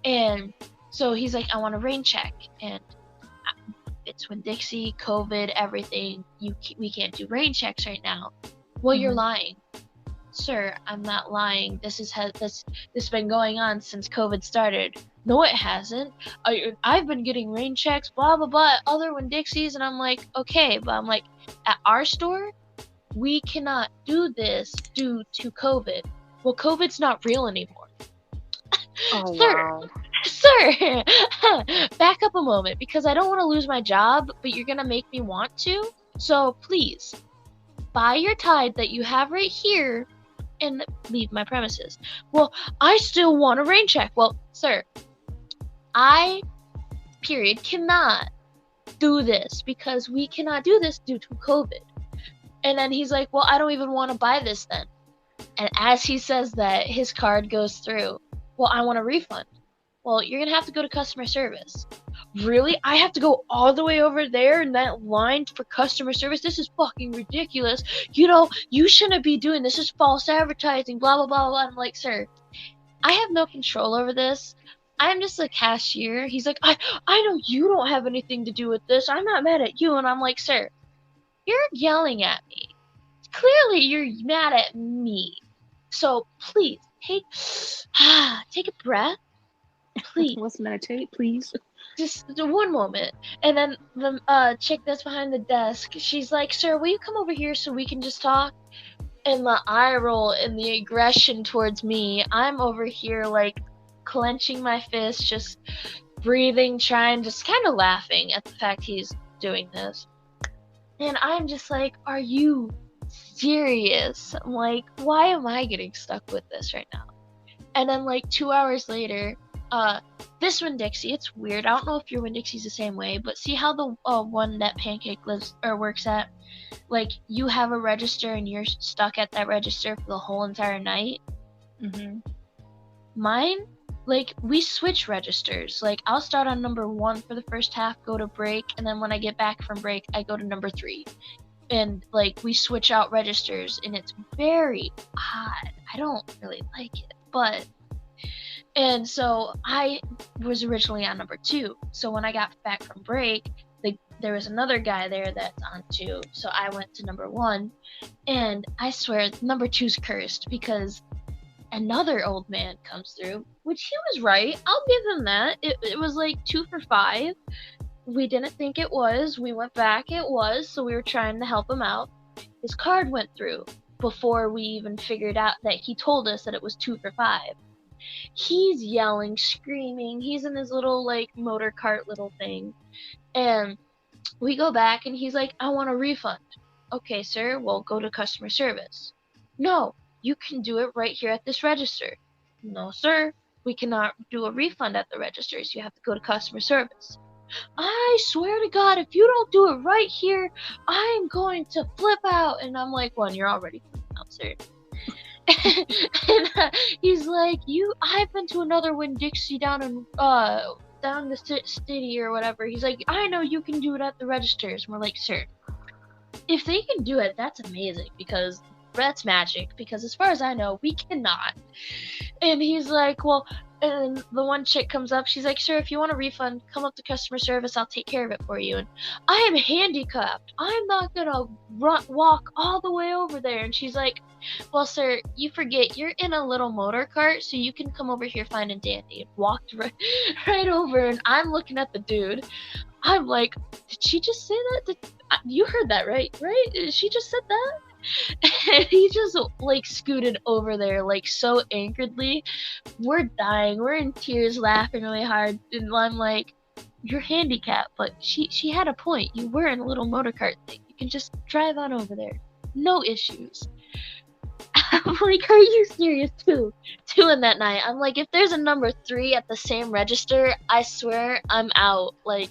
And so he's like, I want a rain check. And it's when Dixie, COVID, everything, we can't do rain checks right now. Well, you're lying. Sir, I'm not lying. This has been going on since COVID started. No, it hasn't. I've been getting rain checks, blah, blah, blah, other when Dixie's, and I'm like, okay, but I'm like, at our store, we cannot do this due to COVID. Well, COVID's not real anymore. Oh, Sir, wow. Sir, back up a moment, because I don't want to lose my job, but you're going to make me want to. So please, buy your Tide that you have right here and leave my premises. Well, I still want a rain check. Well, sir, I, cannot do this because we cannot do this due to COVID. And then he's like, well, I don't even want to buy this then. And as he says that, his card goes through. Well, I want a refund. Well, you're going to have to go to customer service. Really? I have to go all the way over there in that line for customer service? This is fucking ridiculous. You shouldn't be doing this. This is false advertising, blah, blah, blah, blah. I'm like, sir, I have no control over this. I'm just a cashier. He's like, I know you don't have anything to do with this. I'm not mad at you. And I'm like, sir, you're yelling at me. Clearly you're mad at me. So please take a breath. Please. Let's meditate, please. Just one moment. And then the chick that's behind the desk, she's like, sir, will you come over here so we can just talk? And the eye roll and the aggression towards me, I'm over here like clenching my fist, just breathing, trying, just kind of laughing at the fact he's doing this. And I'm just like, are you serious? I'm like, why am I getting stuck with this right now? And then like 2 hours later, this Winn-Dixie, it's weird. I don't know if your Winn-Dixie's the same way, but see how the one that Pancake lives or works at, like you have a register and you're stuck at that register for the whole entire night. Mine, like we switch registers. Like I'll start on number 1 for the first half, go to break, and then when I get back from break, I go to number 3. And like we switch out registers, and it's very odd. I don't really like it, but. And so I was originally on number 2. So when I got back from break, there was another guy there that's on 2. So I went to number 1. And I swear, number 2's cursed because another old man comes through, which he was right. I'll give him that. It was like 2 for 5. We didn't think it was. We went back. It was. So we were trying to help him out. His card went through before we even figured out that he told us that it was 2 for 5. He's yelling, screaming. He's in his little like motor cart little thing. And we go back and he's like, I want a refund. Okay, sir, we'll go to customer service. No, you can do it right here at this register. No, sir, we cannot do a refund at the registers. You have to go to customer service. I swear to God, if you don't do it right here, I'm going to flip out. And I'm like, you're already flipping out, sir. And he's like, I've been to another Winn-Dixie down in the city or whatever. He's like, I know you can do it at the registers. And we're like, sir, if they can do it, that's amazing because that's magic. Because as far as I know, we cannot. And he's like, well, and the one chick comes up. She's like, sir, if you want a refund, come up to customer service. I'll take care of it for you. And I am handicapped. I'm not gonna walk all the way over there. And she's like, well, sir, you forget you're in a little motor cart, so you can come over here fine and dandy. And walked right over, and I'm looking at the dude. I'm like, did she just say that? You heard that, right? Right? She just said that? And he just like scooted over there like so angeredly. We're dying. We're in tears, laughing really hard. And I'm like, you're handicapped, but she had a point. You were in a little motor cart thing. You can just drive on over there. No issues. I'm like, are you serious? 2 in that night. I'm like, if there's a number 3 at the same register, I swear I'm out. Like,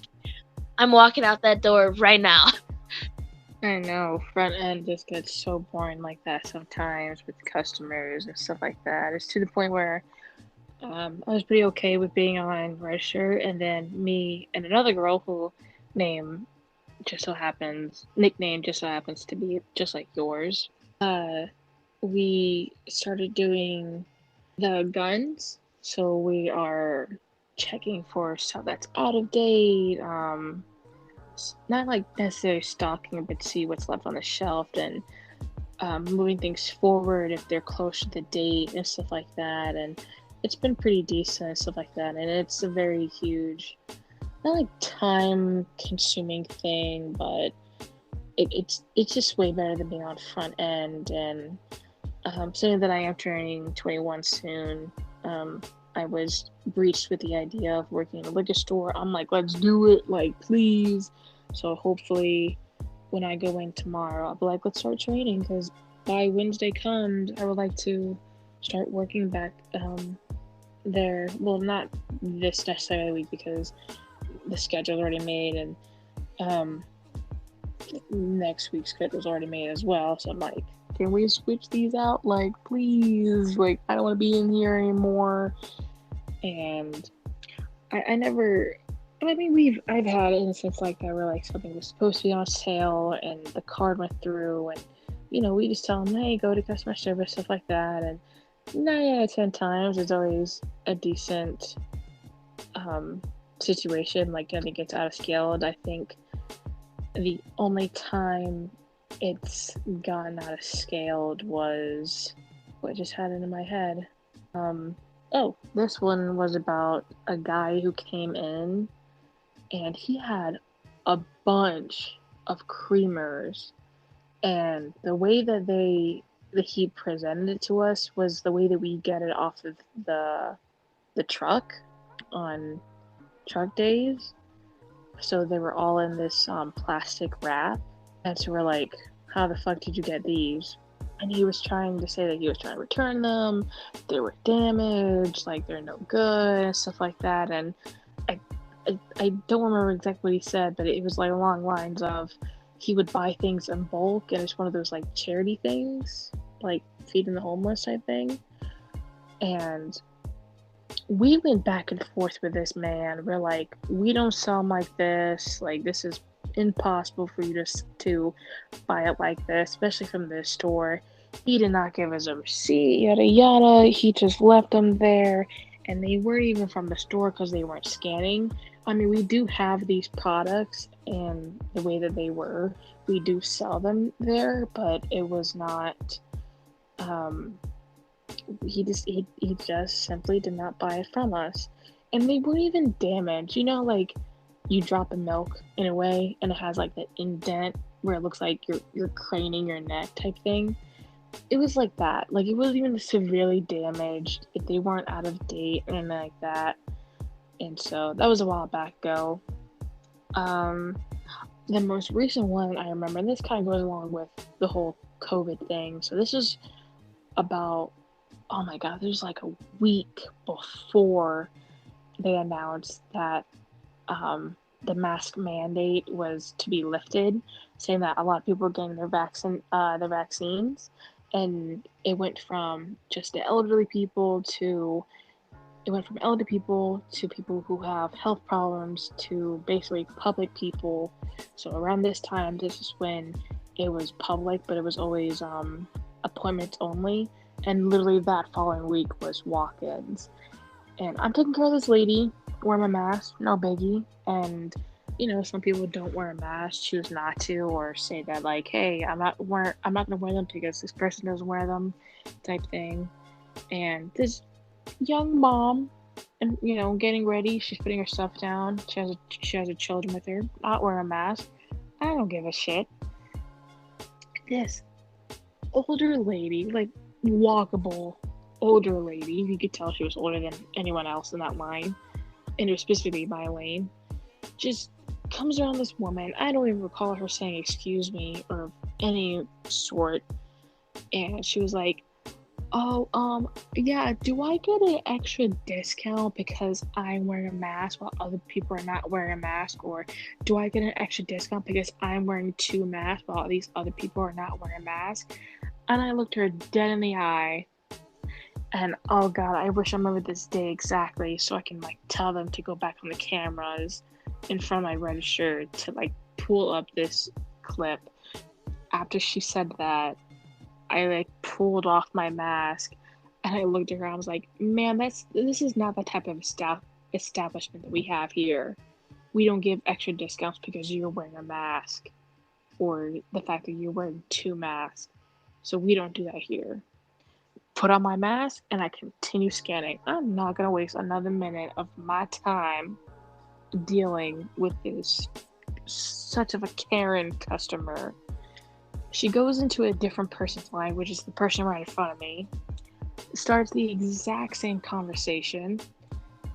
I'm walking out that door right now. I know, front end just gets so boring like that sometimes with customers and stuff like that. It's to the point where I was pretty okay with being on register, and then me and another girl who nickname just so happens to be just like yours. We started doing the guns, so we are checking for stuff that's out of date, not like necessarily stocking, but see what's left on the shelf and moving things forward if they're close to the date and stuff like that. And it's been pretty decent and stuff like that. And it's a very huge, not like time consuming thing, but it's just way better than being on front end. And saying that I am turning 21 soon, I was breached with the idea of working in a liquor store. I'm like, let's do it, like, please. So hopefully when I go in tomorrow, I'll be like, let's start training, because by Wednesday comes, I would like to start working back there. Well, not this necessarily week, because the schedule's already made, and next week's schedule's already made as well. So I'm like, can we switch these out? Like, please. Like, I don't want to be in here anymore. And I've had instances like that where like something was supposed to be on sale and the card went through, and we just tell them, hey, go to customer service, stuff like that. And 9 out of 10 times, it's always a decent situation, like I think it's out of scale. And I think the only time it's gotten out of scaled was what I just had it in my head. Oh, this one was about a guy who came in and he had a bunch of creamers, and the way that he presented it to us was the way that we get it off of the truck on truck days. So they were all in this plastic wrap, and so we're like, how the fuck did you get these? And he was trying to say that he was trying to return them, they were damaged, like they're no good, and stuff like that. And I, I don't remember exactly what he said, but it was like along lines of he would buy things in bulk, and it's one of those like charity things, like feeding the homeless type thing. And we went back and forth with this man. We're like, we don't sell them like this. Like, this is impossible for you to buy it like this, especially from this store. He did not give us a receipt, yada yada. He just left them there, and they weren't even from the store because they weren't scanning. I mean, we do have these products, and the way that they were, we do sell them there, but it was not. He just simply did not buy it from us, and they weren't even damaged. You know, like you drop a milk in a way, and it has like that indent where it looks like you're craning your neck type thing. It was like that. Like it wasn't even severely damaged. If they weren't out of date or anything like that. And so that was a while back ago. The most recent one I remember, and this kind of goes along with the whole COVID thing. So this is about, oh my god, there's like a week before they announced that the mask mandate was to be lifted, saying that a lot of people were getting their vaccines, and it went from just the elderly people to people who have health problems to basically public people. So around this time, this is when it was public, but it was always appointments only. And literally that following week was walk-ins. And I'm taking care of this lady, wear my mask, no biggie. And you know, some people don't wear a mask, choose not to, or say that like, hey, I'm not gonna wear them because this person doesn't wear them, type thing. And this young mom, and you know, getting ready, she's putting her stuff down. She has her children with her, not wearing a mask. I don't give a shit. This older lady, like walkable older lady, you could tell she was older than anyone else in that line, and it was specifically my lane, just comes around this woman. I don't even recall her saying excuse me or any sort, and she was like, oh, yeah, do I get an extra discount because I'm wearing a mask while other people are not wearing a mask? Or do I get an extra discount because I'm wearing 2 masks while these other people are not wearing a mask? And I looked her dead in the eye, and oh god, I wish I remembered this day exactly so I can like tell them to go back on the cameras in front of my register to like pull up this clip. After she said that, I like pulled off my mask, and I looked at her and I was like, man, this is not the type of establishment that we have here. We don't give extra discounts because you're wearing a mask, or the fact that you're wearing 2 masks. So we don't do that here. Put on my mask, and I continue scanning. I'm not gonna waste another minute of my time dealing with this such of a Karen customer. She goes into a different person's line, which is the person right in front of me, starts the exact same conversation,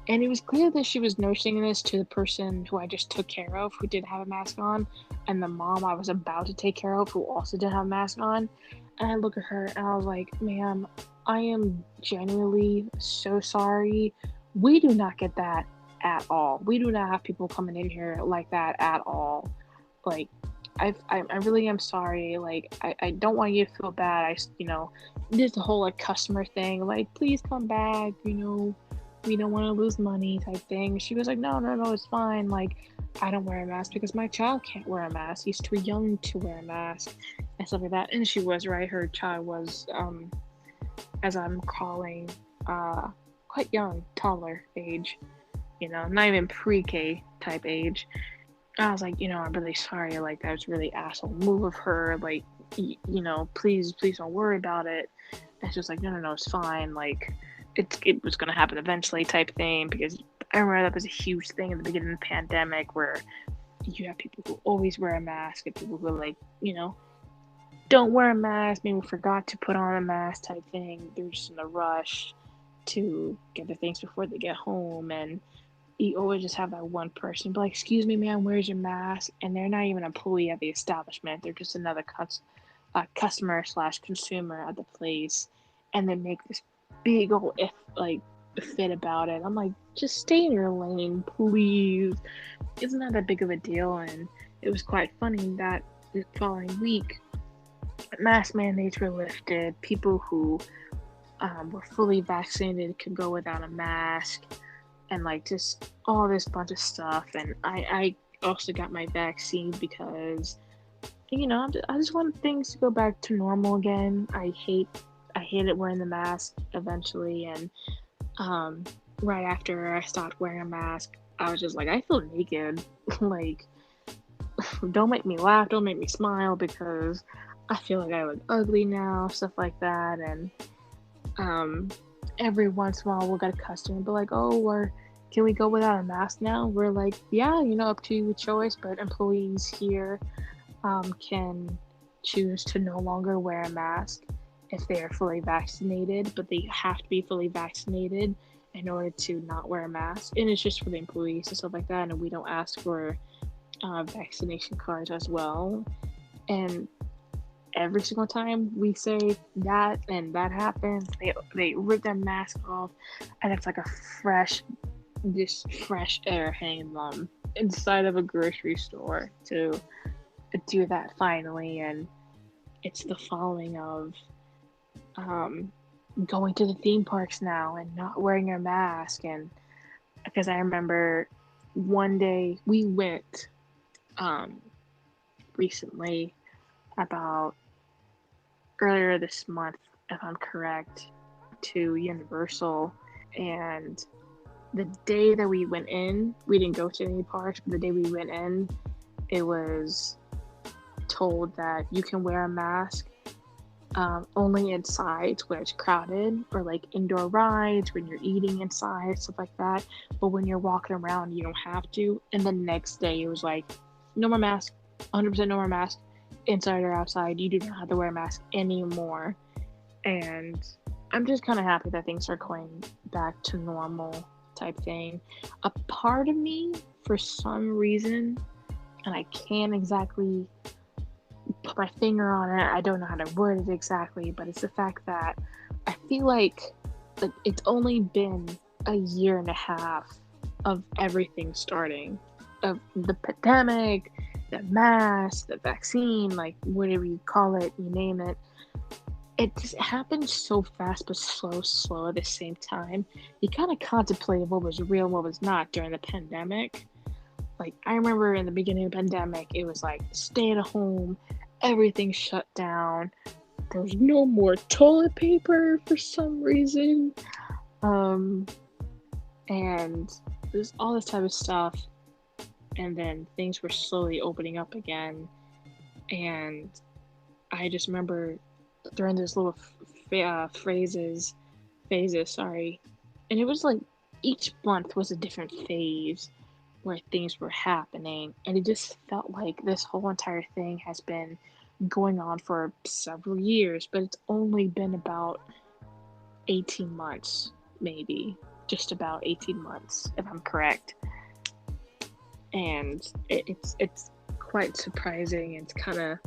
and it was clear that she was nursing this to the person who I just took care of, who didn't have a mask on, and the mom I was about to take care of, who also didn't have a mask on. And I look at her and I was like, ma'am, I am genuinely so sorry. We do not get that at all. We do not have people coming in here like that at all. Like, I really am sorry. Like, I don't want you to feel bad. There's the whole like customer thing. Like, please come back. You know, we don't want to lose money type thing. She was like, no, it's fine. Like, I don't wear a mask because my child can't wear a mask. He's too young to wear a mask and stuff like that. And she was right. Her child was, as I'm calling, quite young, toddler age. not even pre-K type age. I was like, I'm really sorry. Like, that was really asshole move of her. Like, please don't worry about it. And she was like, no, it's fine. Like, it was gonna happen eventually type thing, because I remember that was a huge thing in the beginning of the pandemic, where you have people who always wear a mask and people who are like, don't wear a mask, maybe forgot to put on a mask type thing. They're just in a rush to get their things before they get home, and you always just have that one person be like, excuse me, ma'am, where's your mask? And they're not even an employee at the establishment. They're just another customer / consumer at the place. And they make this big old fit about it. I'm like, just stay in your lane, please. It's not that big of a deal. And it was quite funny that the following week, mask mandates were lifted. People who were fully vaccinated could go without a mask, and like just all this bunch of stuff. And I also got my vaccine because I just want things to go back to normal again. I hated wearing the mask eventually, and right after I stopped wearing a mask, I was just like, I feel naked. Like, don't make me laugh, don't make me smile, because I feel like I look ugly now, stuff like that. And every once in a while we'll get a customer be like, or can we go without a mask now? We're like, yeah, up to your choice, but employees here can choose to no longer wear a mask if they are fully vaccinated, but they have to be fully vaccinated in order to not wear a mask. And it's just for the employees and stuff like that, and we don't ask for vaccination cards as well. And every single time we say that and that happens, they rip their mask off, and it's like a fresh air hitting them inside of a grocery store to do that finally. And it's the following of going to the theme parks now and not wearing a mask. And because I remember one day we went recently, about earlier this month, if I'm correct, to Universal. And the day that we went in, we didn't go to any parks, but the day we went in, it was told that you can wear a mask only inside where it's crowded, or like indoor rides when you're eating inside, stuff like that. But when you're walking around, you don't have to. And the next day, it was like, no more mask, 100% no more mask, inside or outside. You do not have to wear a mask anymore. And I'm just kind of happy that things are going back to normal type thing. A part of me, for some reason, and I can't exactly put my finger on it, I don't know how to word it exactly, but it's the fact that I feel like it's only been a year and a half of everything starting, of the pandemic, the mask, the vaccine, like whatever you call it, you name it. It just happened so fast but slow at the same time. You kind of contemplated what was real and what was not during the pandemic. Like, I remember in the beginning of the pandemic, it was like, stay at home, everything shut down, there was no more toilet paper for some reason, and there's all this type of stuff. And then things were slowly opening up again, and I just remember during those little phases, and it was like each month was a different phase where things were happening, and it just felt like this whole entire thing has been going on for several years, but it's only been about 18 months, maybe just about 18 months, if I'm correct. And it's quite surprising. It's kind of,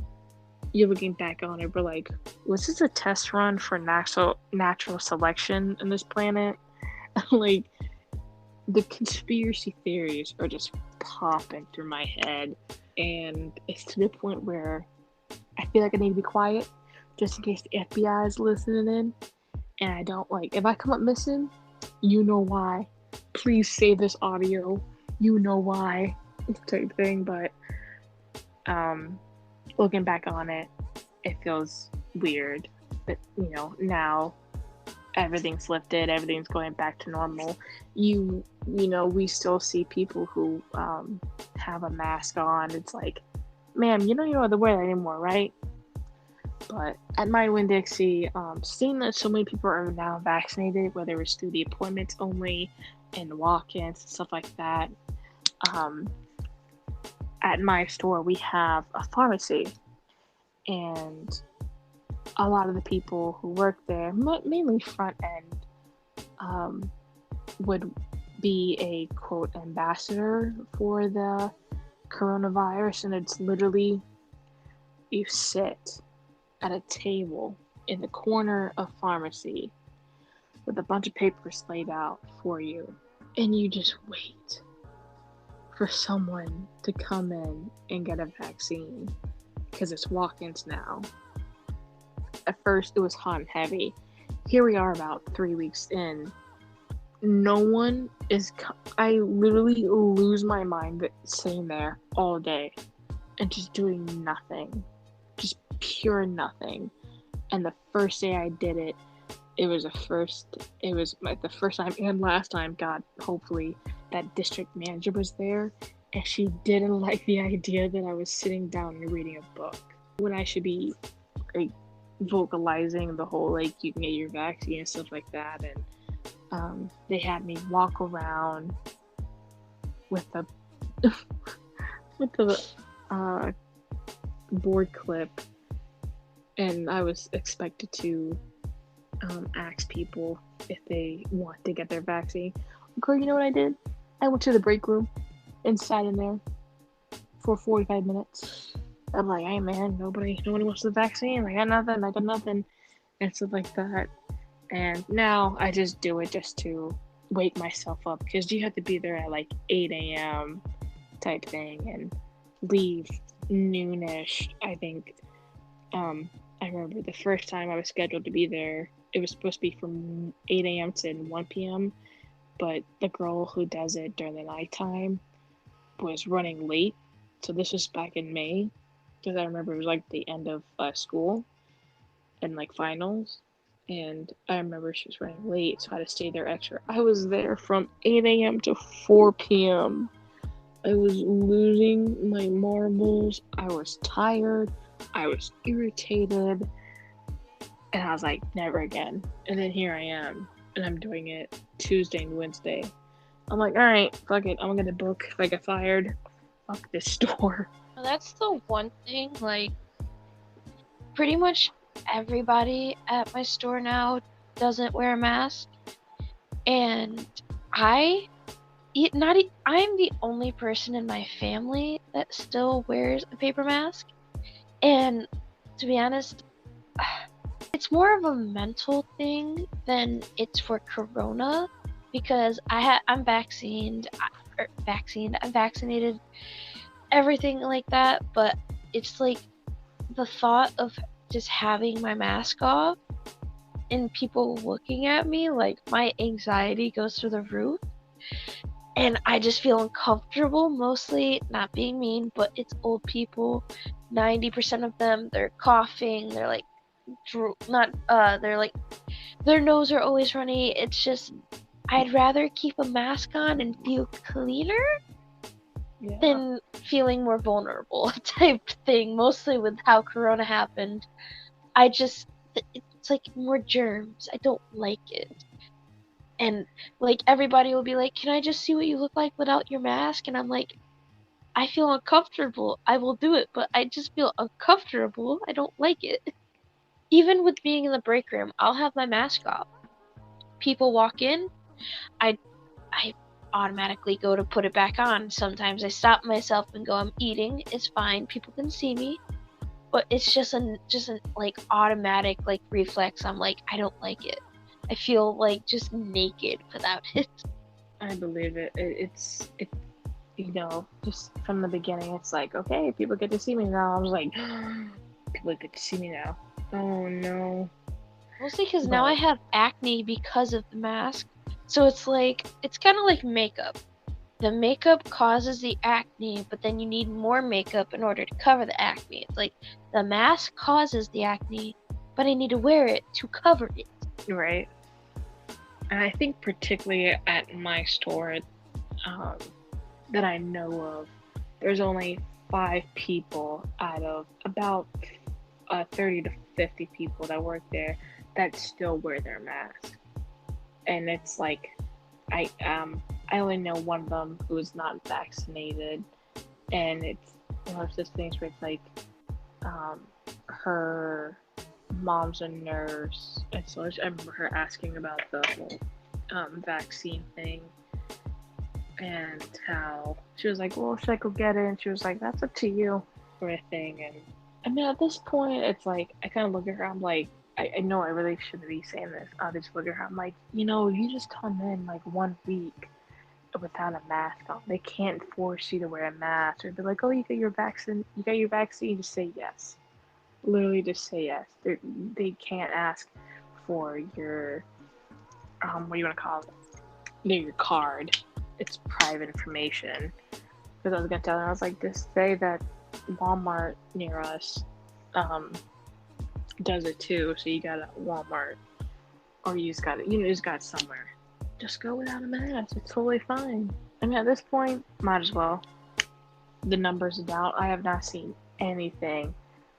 you're looking back on it, we're like, was this a test run for natural selection in this planet? Like, the conspiracy theories are just popping through my head, and it's to the point where I feel like I need to be quiet just in case the FBI is listening in. And I don't, like, if I come up missing, you know why. Please save this audio. You know why, type thing. But looking back on it, it feels weird. But now everything's lifted, everything's going back to normal, you know, we still see people who have a mask on. It's like, ma'am, you know you don't have to wear that anymore, right? But at my Winn-Dixie, seeing that so many people are now vaccinated, whether it's through the appointments only and walk-ins and stuff like that, at my store we have a pharmacy, and a lot of the people who work there, mainly front end, would be a quote ambassador for the coronavirus, and it's literally you sit at a table in the corner of pharmacy with a bunch of papers laid out for you, and you just wait for someone to come in and get a vaccine, because it's walk-ins now. At first it was hot and heavy. Here we are about 3 weeks in. No one is I literally lose my mind sitting there all day and just doing nothing, just pure nothing. And the first day I did it, it was like the first time and last time, God, hopefully, that district manager was there, and she didn't like the idea that I was sitting down and reading a book when I should be like vocalizing the whole like you can get your vaccine and stuff like that. And they had me walk around with the board clip, and I was expected to ask people if they want to get their vaccine. Girl, you know what I did? I went to the break room and sat in there for 45 minutes. I'm like, hey man, nobody wants the vaccine. I got nothing, and stuff like that. And now I just do it just to wake myself up, because you have to be there at like 8 a.m. type thing and leave noonish. I think I remember the first time I was scheduled to be there, it was supposed to be from 8 a.m. to 1 p.m. But the girl who does it during the nighttime was running late. So this was back in May, because I remember it was like the end of school and like finals. And I remember she was running late, so I had to stay there extra. I was there from 8 a.m. to 4 p.m. I was losing my marbles. I was tired. I was irritated. And I was like, never again. And then here I am, and I'm doing it Tuesday and Wednesday. I'm like, alright, fuck it. I'm gonna book. If I get fired, fuck this store. That's the one thing, like, pretty much everybody at my store now doesn't wear a mask, and I'm the only person in my family that still wears a paper mask. And to be honest, it's more of a mental thing than it's for corona, because I'm vaccinated, everything like that, but it's like the thought of just having my mask off and people looking at me, like, my anxiety goes through the roof, and I just feel uncomfortable. Mostly, not being mean, but it's old people. 90% of them, they're coughing, they're like they're like, their nose are always runny. It's just, I'd rather keep a mask on and feel cleaner than feeling more vulnerable type thing. Mostly with how corona happened, it's like more germs. I don't like it. And like, everybody will be like, can I just see what you look like without your mask? And I'm like, I feel uncomfortable. I will do it, but I just feel uncomfortable. I don't like it. Even with being in the break room, I'll have my mask off. People walk in, I automatically go to put it back on. Sometimes I stop myself and go, I'm eating. It's fine. People can see me. But it's just an like automatic like reflex. I'm like, I don't like it. I feel like just naked without it. I believe it. It's you know, just from the beginning, it's like, okay, people get to see me now. I was like, people get to see me now. Oh no. Mostly because now I have acne because of the mask. So it's like, it's kind of like makeup. The makeup causes the acne, but then you need more makeup in order to cover the acne. It's like, the mask causes the acne, but I need to wear it to cover it. Right. And I think particularly at my store um, that I know of, there's only 5 people out of about 30 to 50 people that work there that still wear their mask. And it's like I only know one of them who's not vaccinated, and it's one of those things where it's like um, her mom's a nurse, and so I remember her asking about the whole vaccine thing, and how she was like, well, should I go get it? And she was like, that's up to you, sort of thing. And I mean, at this point, it's like, I kind of look at her, I'm like, I know I really shouldn't be saying this. I just look at her, I'm like, you just come in like 1 week without a mask on. They can't force you to wear a mask or be like, oh, you got your vaccine, just say yes. Literally just say yes. They can't ask for your, what do you want to call it? Your card. It's private information. Because I was going to tell her, I was like, just say that Walmart near us does it too. So you got it at Walmart. Or you just got it somewhere. Just go without a mask. It's totally fine. I mean, at this point, might as well. The numbers about, I have not seen anything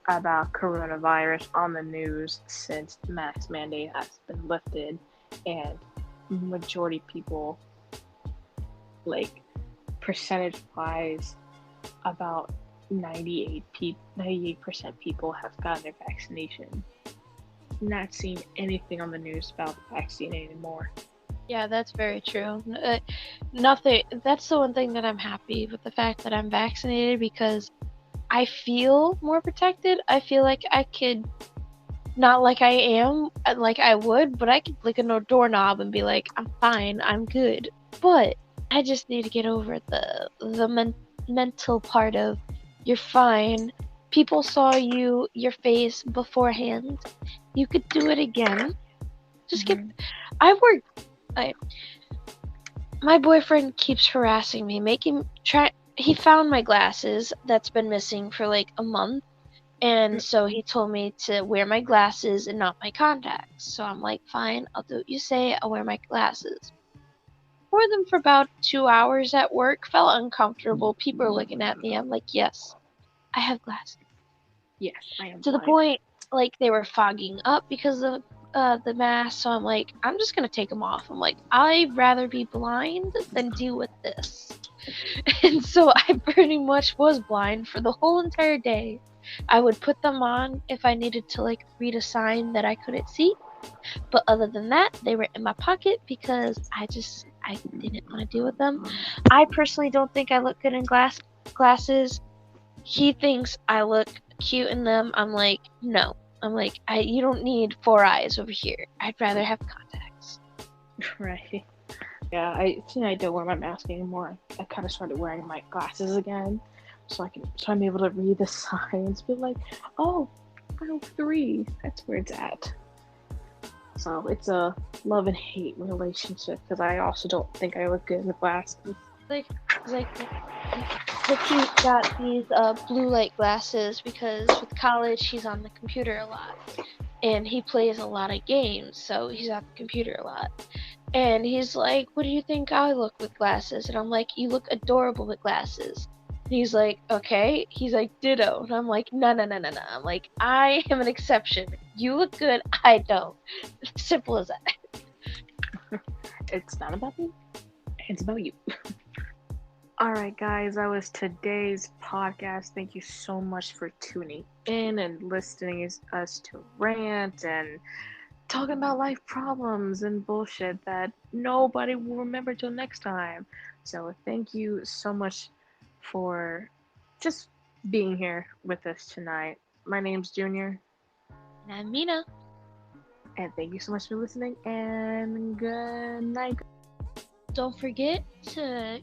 about coronavirus on the news since the mask mandate has been lifted, and majority people, like percentage wise, about 98% people have gotten their vaccination. Not seeing anything on the news about the vaccine anymore. Yeah, that's very true. Nothing. That's the one thing that I'm happy with, the fact that I'm vaccinated, because I feel more protected. I feel like I could, not like I am, like I would, but I could click a doorknob and be like, I'm fine, I'm good. But I just need to get over the mental part of, you're fine. People saw your face beforehand. You could do it again. Just get. I work. My boyfriend keeps harassing me, he found my glasses that's been missing for like a month, and so he told me to wear my glasses and not my contacts. So I'm like, fine, I'll do what you say, I'll wear my glasses. Wore them for about 2 hours at work, felt uncomfortable, people are looking at me, I'm like, yes, I have glasses. Yes, I am. To the point, like, they were fogging up because of the mask, so I'm like, I'm just gonna take them off. I'm like, I'd rather be blind than deal with this. And so I pretty much was blind for the whole entire day. I would put them on if I needed to, like, read a sign that I couldn't see, but other than that, they were in my pocket because I didn't want to deal with them. I personally don't think I look good in glasses. He thinks I look cute in them. I'm like, no. I'm like, you don't need 4 eyes over here. I'd rather have contacts. Right. Yeah, I don't wear my mask anymore. I kind of started wearing my glasses again, so I'm able to read the signs. Be like, oh, aisle 3. That's where it's at. So it's a love and hate relationship, because I also don't think I look good in the glasses. Like he got these blue light glasses because with college he's on the computer a lot, and he plays a lot of games, so he's at the computer a lot. And he's like, what do you think I look with glasses? And I'm like, you look adorable with glasses. And he's like, okay. He's like, ditto. And I'm like, no. I'm like, I am an exception. You look good, I don't. Simple as that. It's not about me, it's about you. Alright guys, that was today's podcast. Thank you so much for tuning in and listening to us to rant and talking about life problems and bullshit that nobody will remember till next time. So thank you so much for just being here with us tonight. My name's Junior. And I'm Mina. And thank you so much for listening, and good night. Don't forget to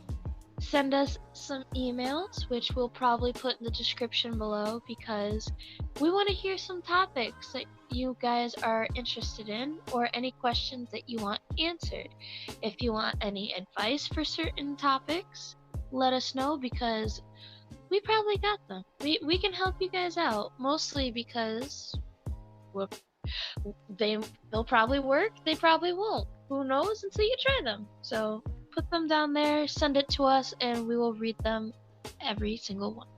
send us some emails, which we'll probably put in the description below, because we want to hear some topics that you guys are interested in, or any questions that you want answered. If you want any advice for certain topics, let us know, because we probably got them. We can help you guys out, mostly because they'll probably work, they probably won't. who knows until you try them. So put them down there, send it to us, and we will read them every single one.